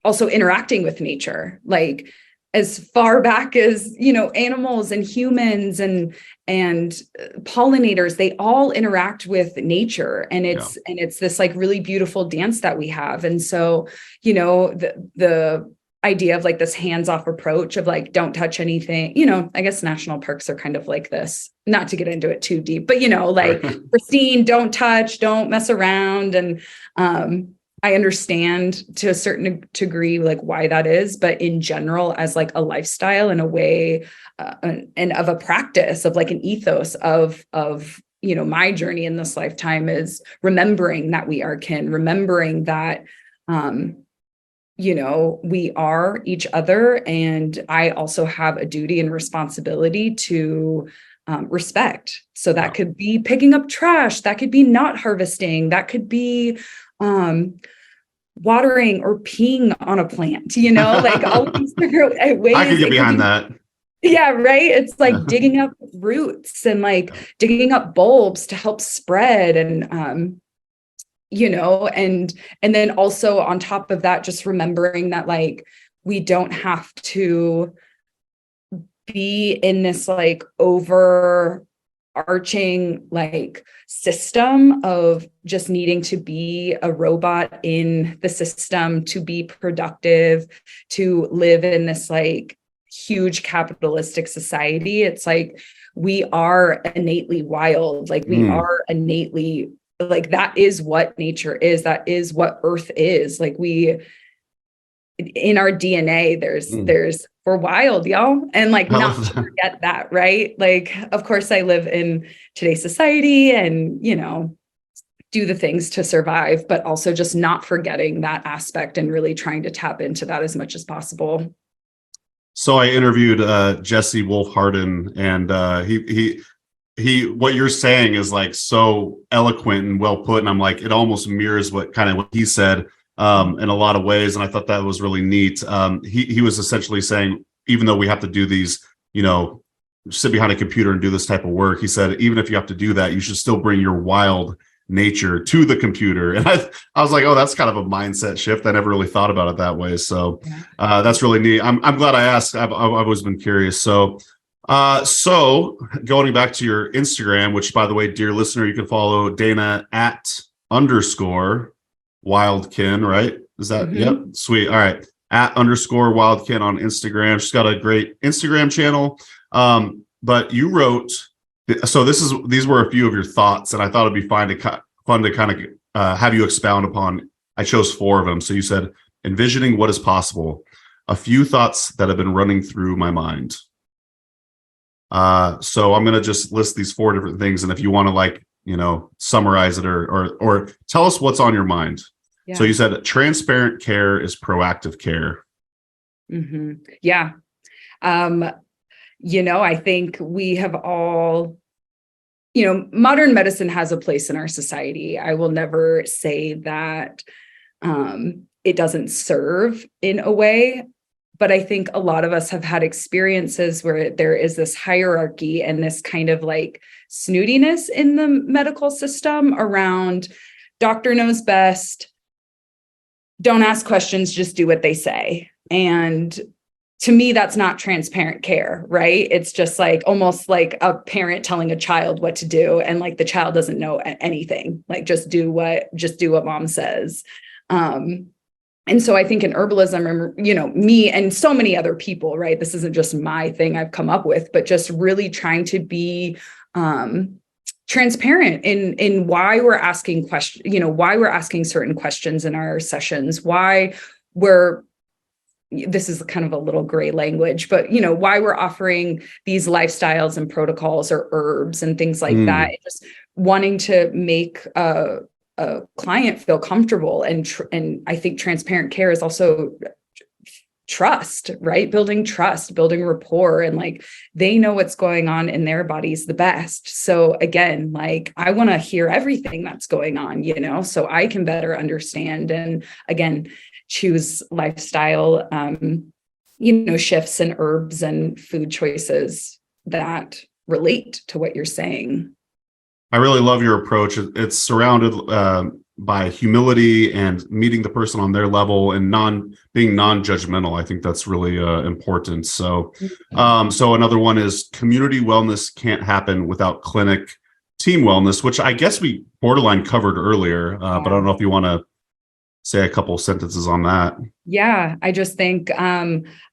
also interacting with nature, like as far back as, animals and humans and pollinators, they all interact with nature, and it's this like really beautiful dance that we have. And so, the idea of like this hands-off approach of like, don't touch anything, I guess national parks are kind of like this, not to get into it too deep, but like pristine, don't touch, don't mess around. And I understand to a certain degree, like why that is, but in general, as like a lifestyle and a way and of a practice of like an ethos of my journey in this lifetime is remembering that we are kin, remembering that, we are each other. And I also have a duty and responsibility to respect. So that could be picking up trash. That could be not harvesting. That could be watering or peeing on a plant, like all of these different ways. I can get behind that. Yeah, right. It's like digging up roots and like digging up bulbs to help spread and, and then also on top of that, just remembering that like, we don't have to be in this like overarching like system of just needing to be a robot in the system to be productive, to live in this like huge capitalistic society. It's like, we are innately wild. Like we are innately like, that is what nature is. That is what Earth is. Like in our DNA, we're wild, y'all. And like, not to forget that, right? Like, of course I live in today's society and, do the things to survive, but also just not forgetting that aspect and really trying to tap into that as much as possible. So I interviewed Jesse Wolf Hardin, and he what you're saying is like so eloquent and well put, and I'm like, it almost mirrors what he said in a lot of ways, and I thought that was really neat. He was essentially saying, even though we have to do these, sit behind a computer and do this type of work, he said, even if you have to do that, you should still bring your wild nature to the computer. And I was like, oh, that's kind of a mindset shift. I never really thought about it that way. So that's really neat. I'm glad I asked. I've always been curious. So going back to your Instagram, which, by the way, dear listener, you can follow Dana @ @wildkin, right? Is that Yep, sweet. All right, @_wildkin on Instagram. She's got a great Instagram channel. But you wrote, so these were a few of your thoughts, and I thought it'd be fun to kind of have you expound upon. I chose 4 of them. So you said, envisioning what is possible, a few thoughts that have been running through my mind. So I'm going to just list these 4 different things. And if you want to summarize it or tell us what's on your mind. Yeah. So you said transparent care is proactive care. Mm-hmm. Yeah. I think we have all, modern medicine has a place in our society. I will never say that it doesn't serve in a way, but I think a lot of us have had experiences where there is this hierarchy and this kind of like snootiness in the medical system around doctor knows best, don't ask questions, just do what they say. And to me, that's not transparent care, right? It's just like almost like a parent telling a child what to do. And like the child doesn't know anything, like just do what mom says. And so I think in herbalism, me and so many other people, right? This isn't just my thing I've come up with, but just really trying to be transparent in why we're asking questions, why we're asking certain questions in our sessions, this is kind of a little gray language, but why we're offering these lifestyles and protocols or herbs and things like that. And just wanting to make a client feel comfortable. And I think transparent care is also trust, right? Building trust, building rapport, and like they know what's going on in their bodies the best. So again, like I want to hear everything that's going on, so I can better understand. And again, choose lifestyle, shifts and herbs and food choices that relate to what you're saying. I really love your approach. It's surrounded by humility and meeting the person on their level and being non-judgmental. I think that's really important. So, so another one is community wellness can't happen without clinic team wellness, which I guess we borderline covered earlier, but I don't know if you want to say a couple sentences on that. Yeah, I just think,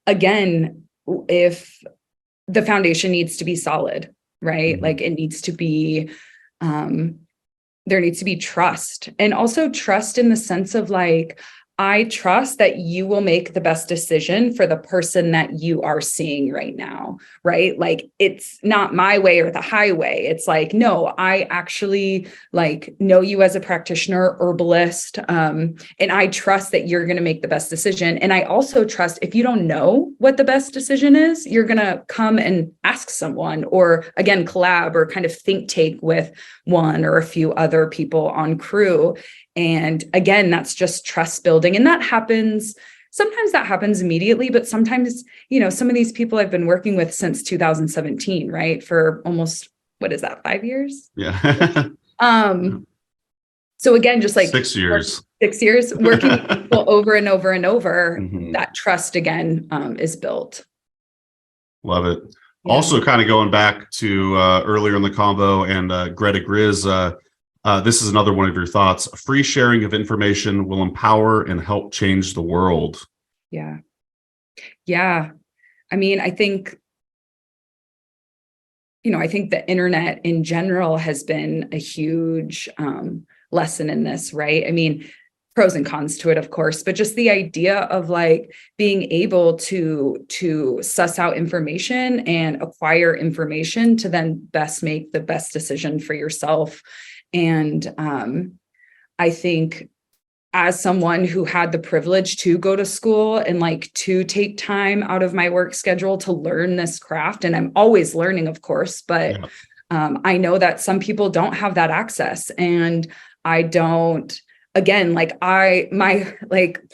again, if the foundation needs to be solid, right? Mm-hmm. Like it needs to be, there needs to be trust, and also trust in the sense of like, I trust that you will make the best decision for the person that you are seeing right now, right? Like it's not my way or the highway. It's like, no, I actually like know you as a practitioner, herbalist, and I trust that you're going to make the best decision. And I also trust if you don't know what the best decision is, you're going to come and ask someone, or again, collab or kind of think tank with one or a few other people on crew. And again, that's just trust building. And that happens, sometimes that happens immediately, but sometimes, you know, some of these people I've been working with since 2017, right? For almost, what is that, 5 years? Yeah. So again, just like 6 years. 6 years working with people over and over and over, Mm-hmm. that trust again is built. Love it. Yeah. Also, kind of going back to earlier in the combo and Greta Grizz, this is another one of your thoughts. Free sharing of information will empower and help change the world. Yeah. Yeah. I mean, I think, you know, I think the internet in general has been a huge lesson in this, right? I mean, pros and cons to it, of course, but just the idea of like being able to suss out information and acquire information to then best make the best decision for yourself. And I think as someone who had the privilege to go to school and like to take time out of my work schedule to learn this craft, and I'm always learning, of course, but I know that some people don't have that access, and I don't. Again, like my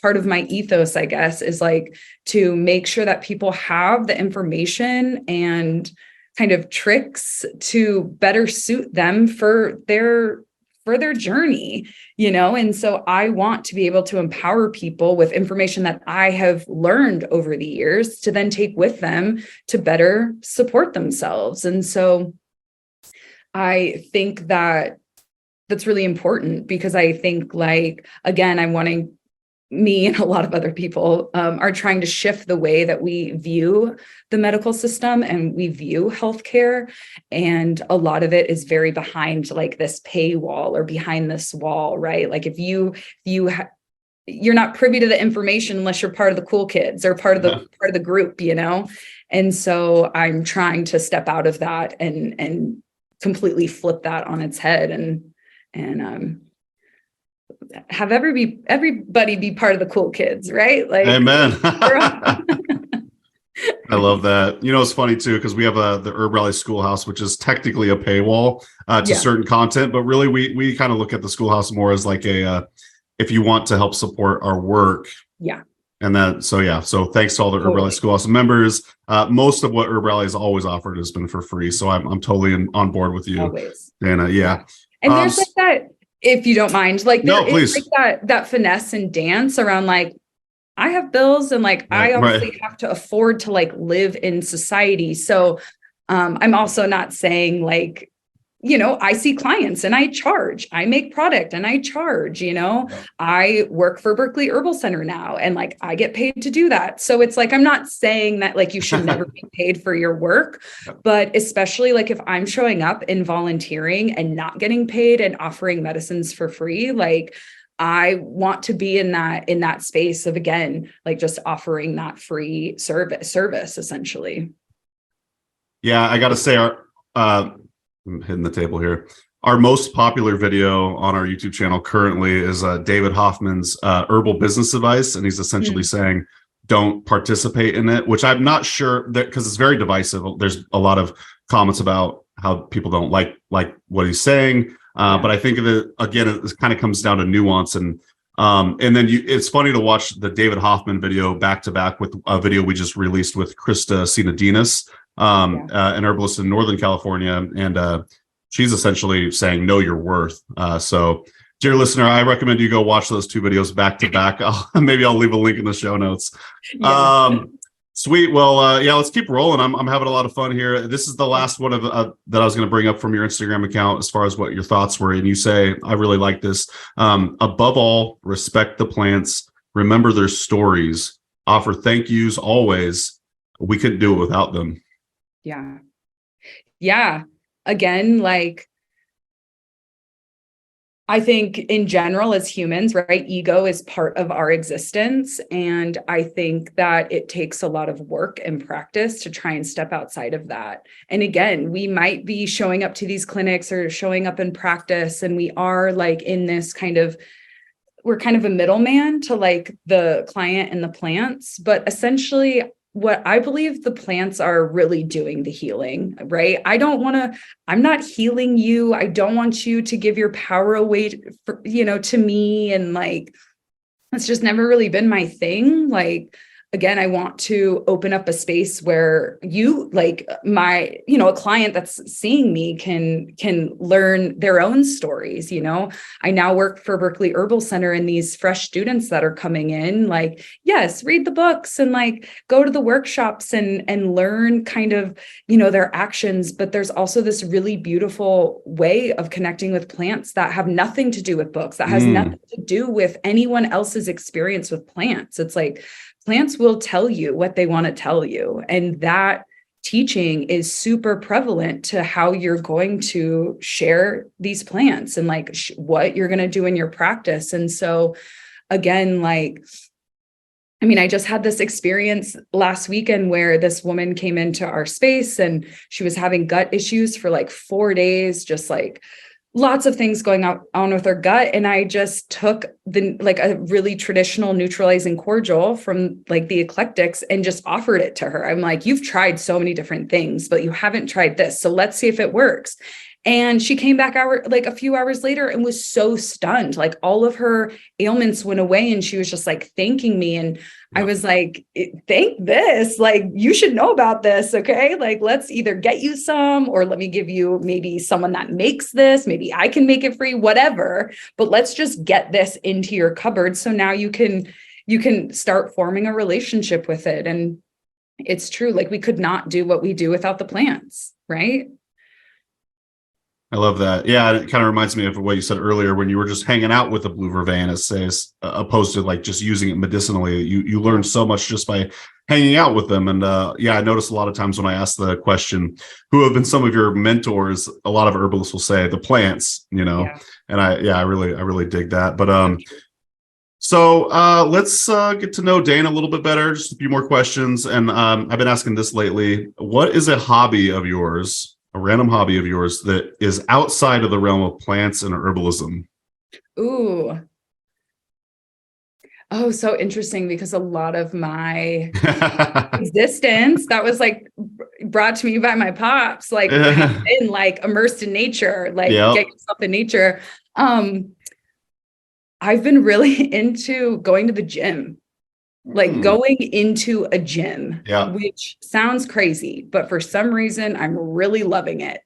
part of my ethos, I guess, is like to make sure that people have the information and kind of tricks to better suit them for their journey, you know? And so I want to be able to empower people with information that I have learned over the years to then take with them to better support themselves. And so I think that that's really important, because I think, like, again, I'm wanting, me and a lot of other people are trying to shift the way that we view the medical system and we view healthcare. And a lot of it is very behind like this paywall or behind this wall, right? Like if you're not privy to the information unless you're part of the cool kids or part of the group, you know? And so I'm trying to step out of that and completely flip that on its head and have everybody be part of the cool kids, right? Like, amen. I love that. You know, it's funny too, because we have the HerbRally Schoolhouse, which is technically a paywall to certain content, but really we kind of look at the Schoolhouse more as like a if you want to help support our work. Yeah. And that, so thanks to all the HerbRally Schoolhouse members. Most of what HerbRally has always offered has been for free, so I'm totally on board with you, always. Dana. Yeah. And there's like that, if you don't mind, like there is like that finesse and dance around like, I have bills and like I obviously have to afford to like live in society. So I'm also not saying like, you know, I see clients and I charge, I make product and I charge, you know, I work for Berkeley Herbal Center now and like I get paid to do that. So it's like, I'm not saying that like you should never be paid for your work, but especially like if I'm showing up and volunteering and not getting paid and offering medicines for free, like I want to be in that space of, again, like just offering that free service essentially. Yeah, I got to say I'm hitting the table here. Our most popular video on our YouTube channel currently is David Hoffman's herbal business advice. And he's essentially saying, don't participate in it, which I'm not sure that, because it's very divisive. There's a lot of comments about how people don't like what he's saying. But I think that, again, it kind of comes down to nuance. And then it's funny to watch the David Hoffman video back to back with a video we just released with Krista Sinadinas, an herbalist in Northern California, and she's essentially saying know your worth. So dear listener, I recommend you go watch those two videos back to back. Maybe I'll leave a link in the show notes. Sweet. Well, yeah, let's keep rolling. I'm having a lot of fun here. This is the last one of that I was going to bring up from your Instagram account as far as what your thoughts were. And you say, I really like this. Above all, respect the plants. Remember their stories. Offer thank yous always. We couldn't do it without them. Yeah. Yeah. Again, like, I think in general, as humans, right, ego is part of our existence. And I think that it takes a lot of work and practice to try and step outside of that. And again, we might be showing up to these clinics or showing up in practice, and we are like in this kind of, we're kind of a middleman to like the client and the plants, but essentially what I believe the plants are really doing the healing, right? I'm not healing you. I don't want you to give your power away, to me. And like, it's just never really been my thing. Like, again, I want to open up a space where you, like my, a client that's seeing me can learn their own stories. I now work for Berkeley Herbal Center, and these fresh students that are coming in, like, yes, read the books and like go to the workshops and learn kind of, their actions. But there's also this really beautiful way of connecting with plants that have nothing to do with books, that has nothing to do with anyone else's experience with plants. It's like, plants will tell you what they want to tell you. And that teaching is super prevalent to how you're going to share these plants and like what you're going to do in your practice. And so again, like, I just had this experience last weekend where this woman came into our space and she was having gut issues for like 4 days, just like lots of things going on with her gut. And I just took a really traditional neutralizing cordial from like the Eclectics and just offered it to her. I'm like, you've tried so many different things, but you haven't tried this. So let's see if it works. And she came back a few hours later and was so stunned, like all of her ailments went away. And she was just like thanking me. And I was like, thank this, like, you should know about this. Okay. Like, let's either get you some, or let me give you maybe someone that makes this. Maybe I can make it free, whatever, but let's just get this into your cupboard. So now you can start forming a relationship with it. And it's true. Like, we could not do what we do without the plants. Right. I love that. Yeah, it kind of reminds me of what you said earlier when you were just hanging out with the blue vervain, as opposed to like just using it medicinally. You learn so much just by hanging out with them. And yeah, I noticed a lot of times when I ask the question, who have been some of your mentors, a lot of herbalists will say the plants, Yeah. And I really dig that. But so let's get to know Dana a little bit better. Just a few more questions. And I've been asking this lately. What is a hobby of yours? A random hobby of yours that is outside of the realm of plants and herbalism? Ooh. Oh, so interesting, because a lot of my existence that was like brought to me by my pops, like have been like immersed in nature, like get yourself in nature. I've been really into going to the gym. Like going into a gym, which sounds crazy, but for some reason I'm really loving it.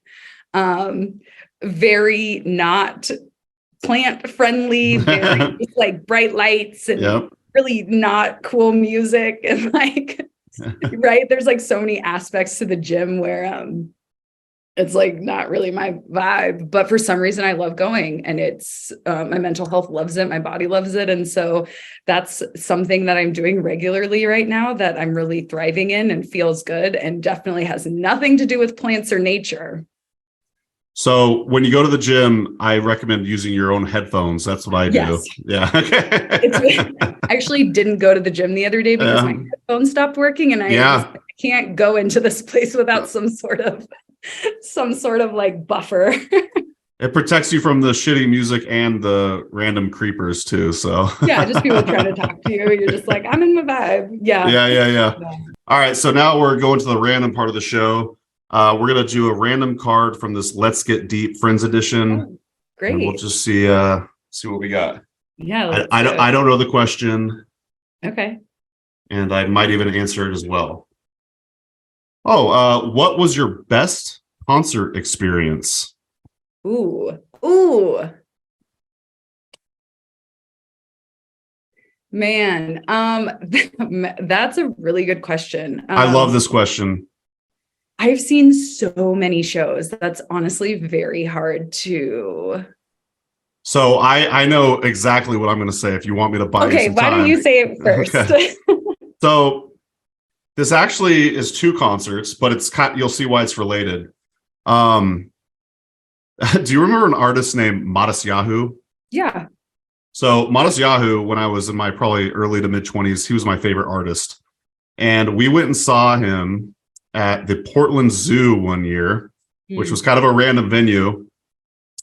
Very not plant friendly, very just like bright lights and really not cool music. And like, right. There's like so many aspects to the gym where, it's like not really my vibe, but for some reason I love going, and it's my mental health loves it. My body loves it. And so that's something that I'm doing regularly right now that I'm really thriving in and feels good, and definitely has nothing to do with plants or nature. So when you go to the gym, I recommend using your own headphones. That's what I do. Yes. Yeah. Okay. I actually didn't go to the gym the other day because my headphones stopped working, and I can't go into this place without some sort of like buffer. It protects you from the shitty music and the random creepers too. So yeah, just people trying to talk to you. You're just like, I'm in my vibe. Yeah. All right. So now we're going to the random part of the show. We're going to do a random card from this Let's Get Deep Friends Edition. Oh, great. And we'll just see what we got. Yeah. I don't know the question. Okay. And I might even answer it as well. Oh, what was your best concert experience? Ooh. Man, that's a really good question. I love this question. I've seen so many shows. That's honestly very hard to. So I know exactly what I'm going to say if you want me to buy you Okay, some why don't time. you say it first? Okay. So this actually is two concerts, but you'll see why it's related. Do you remember an artist named M.A.S.H.H? Yeah. So M.A.S.H.H, when I was in my probably early to mid 20s, he was my favorite artist. And we went and saw him at the Portland Zoo one year, which was kind of a random venue.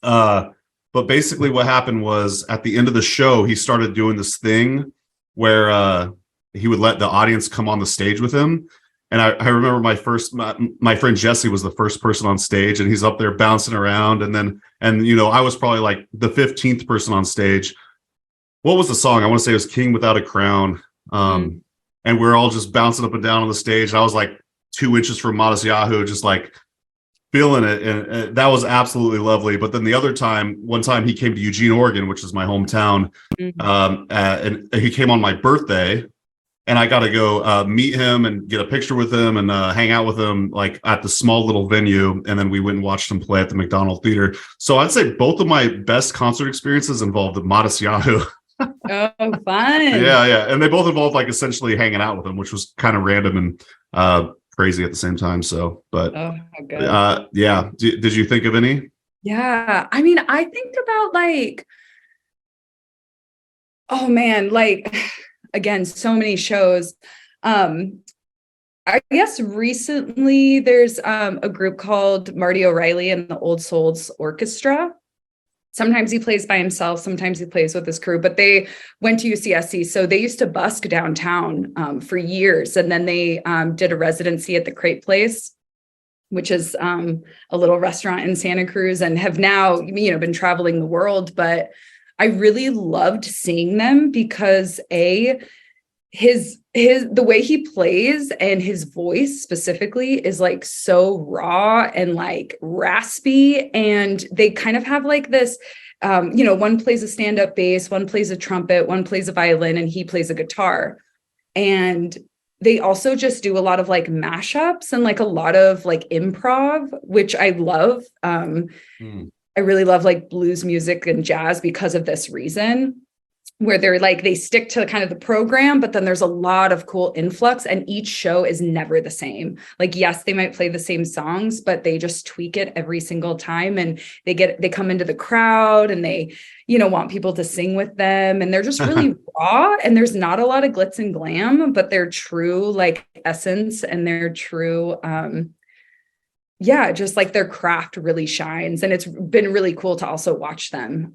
But basically what happened was at the end of the show, he started doing this thing where he would let the audience come on the stage with him. And I remember my friend Jesse was the first person on stage, and he's up there bouncing around. And I was probably like the 15th person on stage. What was the song? I want to say it was King Without a Crown. And we're all just bouncing up and down on the stage. And I was like 2 inches from M.A.S.H., just like feeling it. And that was absolutely lovely. But then one time he came to Eugene, Oregon, which is my hometown. And he came on my birthday. And I got to go meet him and get a picture with him and hang out with him like at the small little venue. And then we went and watched him play at the McDonald Theater. So I'd say both of my best concert experiences involved M.A.S.H. Oh, fun. Yeah. And they both involved like essentially hanging out with him, which was kind of random and crazy at the same time. So, but how good. yeah. Did you think of any? Yeah. I mean, I think about like, oh man, like again, so many shows. I guess recently there's a group called Marty O'Reilly and the Old Souls Orchestra. Sometimes he plays by himself, sometimes he plays with his crew, but they went to UCSC. So they used to busk downtown for years. And then they did a residency at the Crate Place, which is a little restaurant in Santa Cruz, and have now, been traveling the world. But I really loved seeing them because the way he plays and his voice specifically is like so raw and like raspy, and they kind of have like this one plays a stand-up bass, one plays a trumpet, one plays a violin, and he plays a guitar. And they also just do a lot of like mashups and like a lot of like improv, which I love. I really love like blues music and jazz because of this reason, where they stick to kind of the program, but then there's a lot of cool influx, and each show is never the same. Like, yes, they might play the same songs, but they just tweak it every single time. And they come into the crowd and they, want people to sing with them. And they're just really raw, and there's not a lot of glitz and glam, but their true like essence and their true, just like their craft really shines, and it's been really cool to also watch them.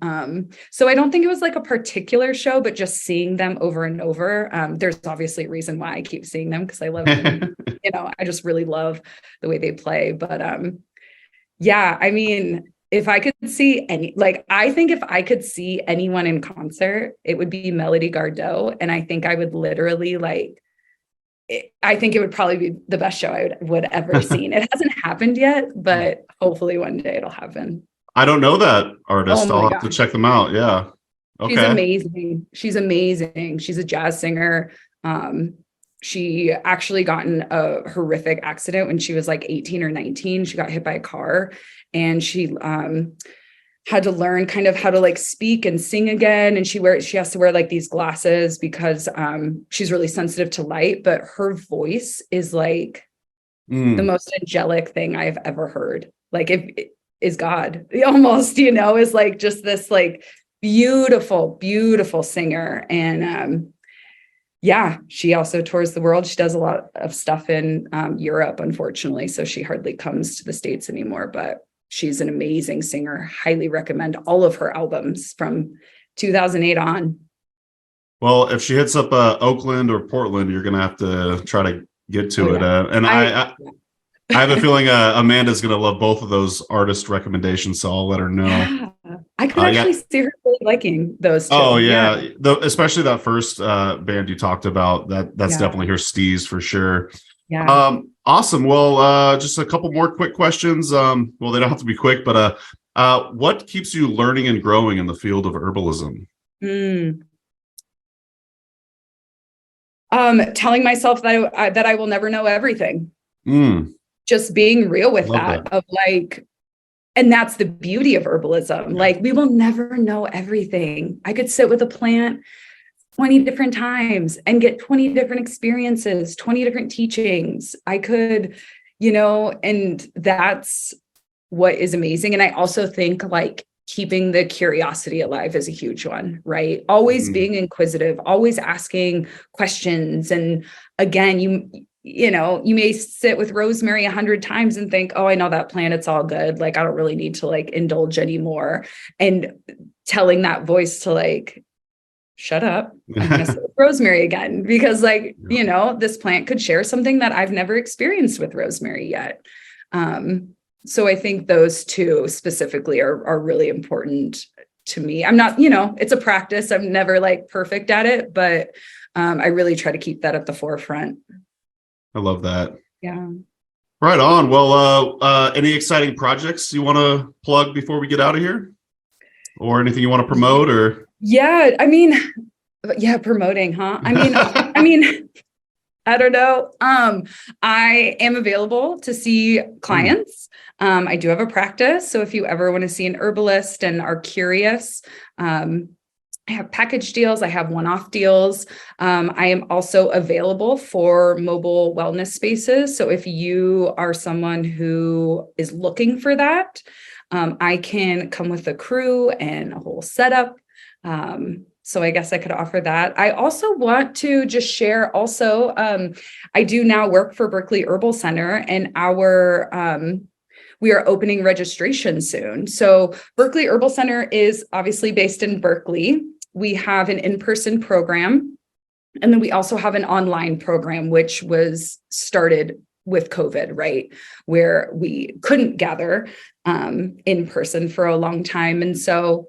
So I don't think it was like a particular show, but just seeing them over and over. There's obviously a reason why I keep seeing them, because I love them. I just really love the way they play. But I mean, if I could see I think if I could see anyone in concert, it would be Melody Gardot, and I think I would literally I think it would probably be the best show I would ever seen. It hasn't happened yet, but hopefully one day it'll happen. I don't know that artist. Oh I'll have to check them out. Yeah. Okay. She's amazing. She's a jazz singer. She actually got in a horrific accident when she was like 18 or 19. She got hit by a car, and she had to learn kind of how to like speak and sing again. And she has to wear like these glasses because she's really sensitive to light, but her voice is like the most angelic thing I've ever heard. Like it is God almost, is like just this like beautiful, beautiful singer. And she also tours the world. She does a lot of stuff in Europe, unfortunately. So she hardly comes to the States anymore, but she's an amazing singer. Highly recommend all of her albums from 2008 on. Well, if she hits up Oakland or Portland, you're going to have to try to get to it. And I have a feeling Amanda's going to love both of those artist recommendations, so I'll let her know. Yeah. I could actually see her really liking those two. Oh, yeah. Especially that first band you talked about. That's definitely her steez for sure. Yeah. Awesome. Well, just a couple more quick questions. Well, they don't have to be quick, but what keeps you learning and growing in the field of herbalism? Telling myself that I will never know everything. Mm. Just being real with Love that that. of like, and that's the beauty of herbalism. Like, we will never know everything. I could sit with a plant 20 different times and get 20 different experiences, 20 different teachings. I could, and that's what is amazing. And I also think like keeping the curiosity alive is a huge one, right? Always being inquisitive, always asking questions. And again, you may sit with rosemary 100 times and think, oh, I know that plant, it's all good. Like, I don't really need to like indulge anymore. And telling that voice to like, shut up, I'm going to sit with rosemary again, because like, this plant could share something that I've never experienced with rosemary yet. So I think those two specifically are really important to me. I'm not, it's a practice. I'm never like perfect at it, but I really try to keep that at the forefront. I love that. Yeah. Right on. Well, any exciting projects you want to plug before we get out of here? Or anything you want to promote or? Yeah. Promoting, huh? I mean, I don't know. I am available to see clients. I do have a practice. So if you ever want to see an herbalist and are curious, I have package deals. I have one-off deals. I am also available for mobile wellness spaces. So if you are someone who is looking for that, I can come with a crew and a whole setup. So I guess I could offer that. I also want to just share also, I do now work for Berkeley Herbal Center, and we are opening registration soon. So Berkeley Herbal Center is obviously based in Berkeley. We have an in-person program, and then we also have an online program, which was started with COVID, right? Where we couldn't gather in person for a long time. And so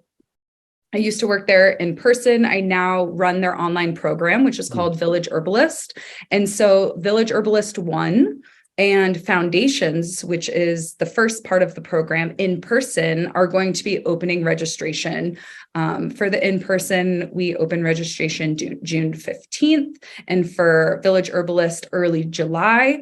I used to work there in person. I now run their online program, which is called Village Herbalist. And so Village Herbalist 1 and Foundations, which is the first part of the program in person, are going to be opening registration. For the in-person, we open registration June 15th, and for Village Herbalist, early July.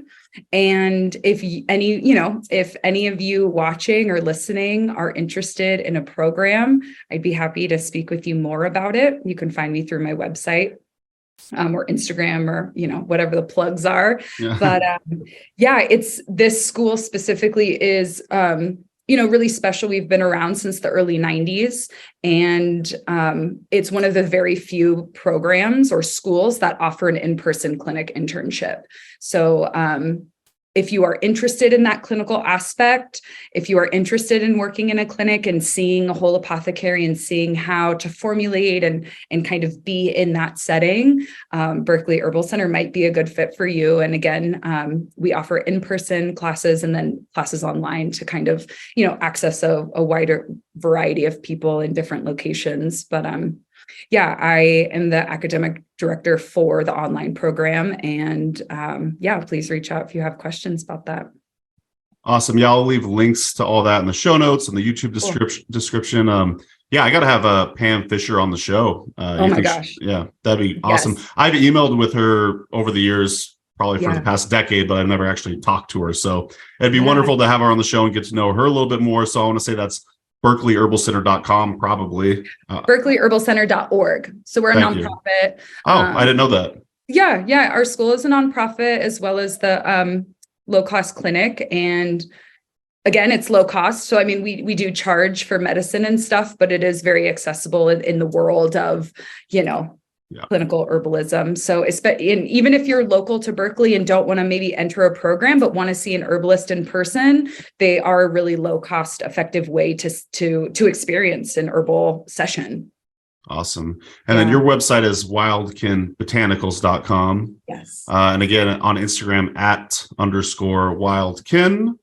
And if any of you watching or listening are interested in a program, I'd be happy to speak with you more about it. You can find me through my website or Instagram or, whatever the plugs are. Yeah. But it's this school specifically is, really special. We've been around since the early 90s, and it's one of the very few programs or schools that offer an in-person clinic internship. So if you are interested in that clinical aspect, if you are interested in working in a clinic and seeing a whole apothecary and seeing how to formulate and kind of be in that setting, Berkeley Herbal Center might be a good fit for you. And again, we offer in-person classes and then classes online to kind of, access a wider variety of people in different locations. But I am the academic director for the online program, and please reach out if you have questions about that. Awesome. Yeah, I'll leave links to all that in the show notes and the YouTube description. I got to have Pam Fisher on the show. Oh my gosh. That'd be awesome. Yes. I've emailed with her over the years, probably for the past decade, but I've never actually talked to her. So it'd be wonderful to have her on the show and get to know her a little bit more. So I want to say that's BerkeleyHerbalCenter.com, probably. BerkeleyHerbalCenter.org. So we're a nonprofit. I didn't know that. Yeah. Our school is a nonprofit as well as the low-cost clinic. And again, it's low cost. So, we do charge for medicine and stuff, but it is very accessible in the world of, clinical herbalism. So even if you're local to Berkeley and don't want to maybe enter a program, but want to see an herbalist in person, they are a really low cost, effective way to experience an herbal session. Awesome. And then your website is wildkinbotanicals.com. Yes. And again, on Instagram @_wildkin.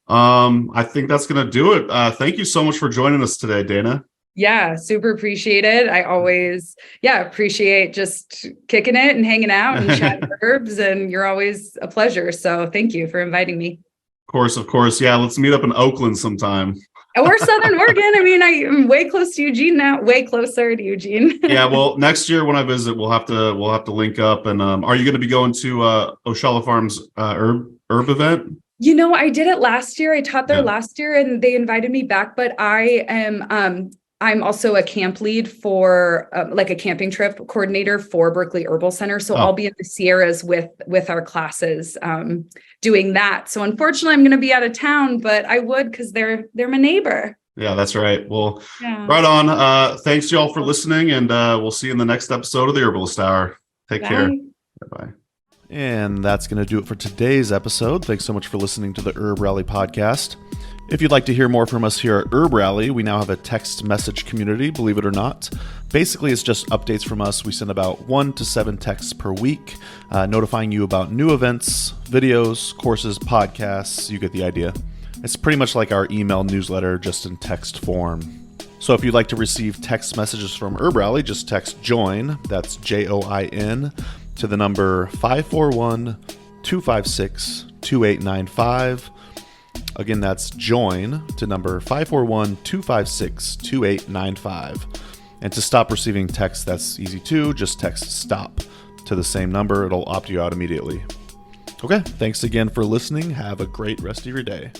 I think that's going to do it. Thank you so much for joining us today, Dana. Yeah, super appreciate it. I always, appreciate just kicking it and hanging out and chatting herbs, and you're always a pleasure. So thank you for inviting me. Of course. Yeah, let's meet up in Oakland sometime. Or Southern Oregon. I mean, I'm way close to Eugene now, way closer to Eugene. Yeah, well, next year when I visit, we'll have to link up. And are you going to be going to Oshala Farms herb event? I did it last year. I taught there last year and they invited me back, but I'm also a camp lead for like a camping trip coordinator for Berkeley Herbal Center. So I'll be in the Sierras with our classes doing that. So unfortunately, I'm going to be out of town, but I would because they're my neighbor. Yeah, that's right. Well, right on. Thanks y'all for listening, and we'll see you in the next episode of the Herbalist Hour. Take care. Bye-bye. And that's going to do it for today's episode. Thanks so much for listening to the HerbRally podcast. If you'd like to hear more from us here at HerbRally, we now have a text message community, believe it or not. Basically, it's just updates from us. We send about 1 to 7 texts per week, notifying you about new events, videos, courses, podcasts. You get the idea. It's pretty much like our email newsletter, just in text form. So if you'd like to receive text messages from HerbRally, just text JOIN, that's JOIN, to the number 541-256-2895. Again, that's JOIN to number 541-256-2895. And to stop receiving texts, that's easy too. Just text STOP to the same number. It'll opt you out immediately. Okay, thanks again for listening. Have a great rest of your day.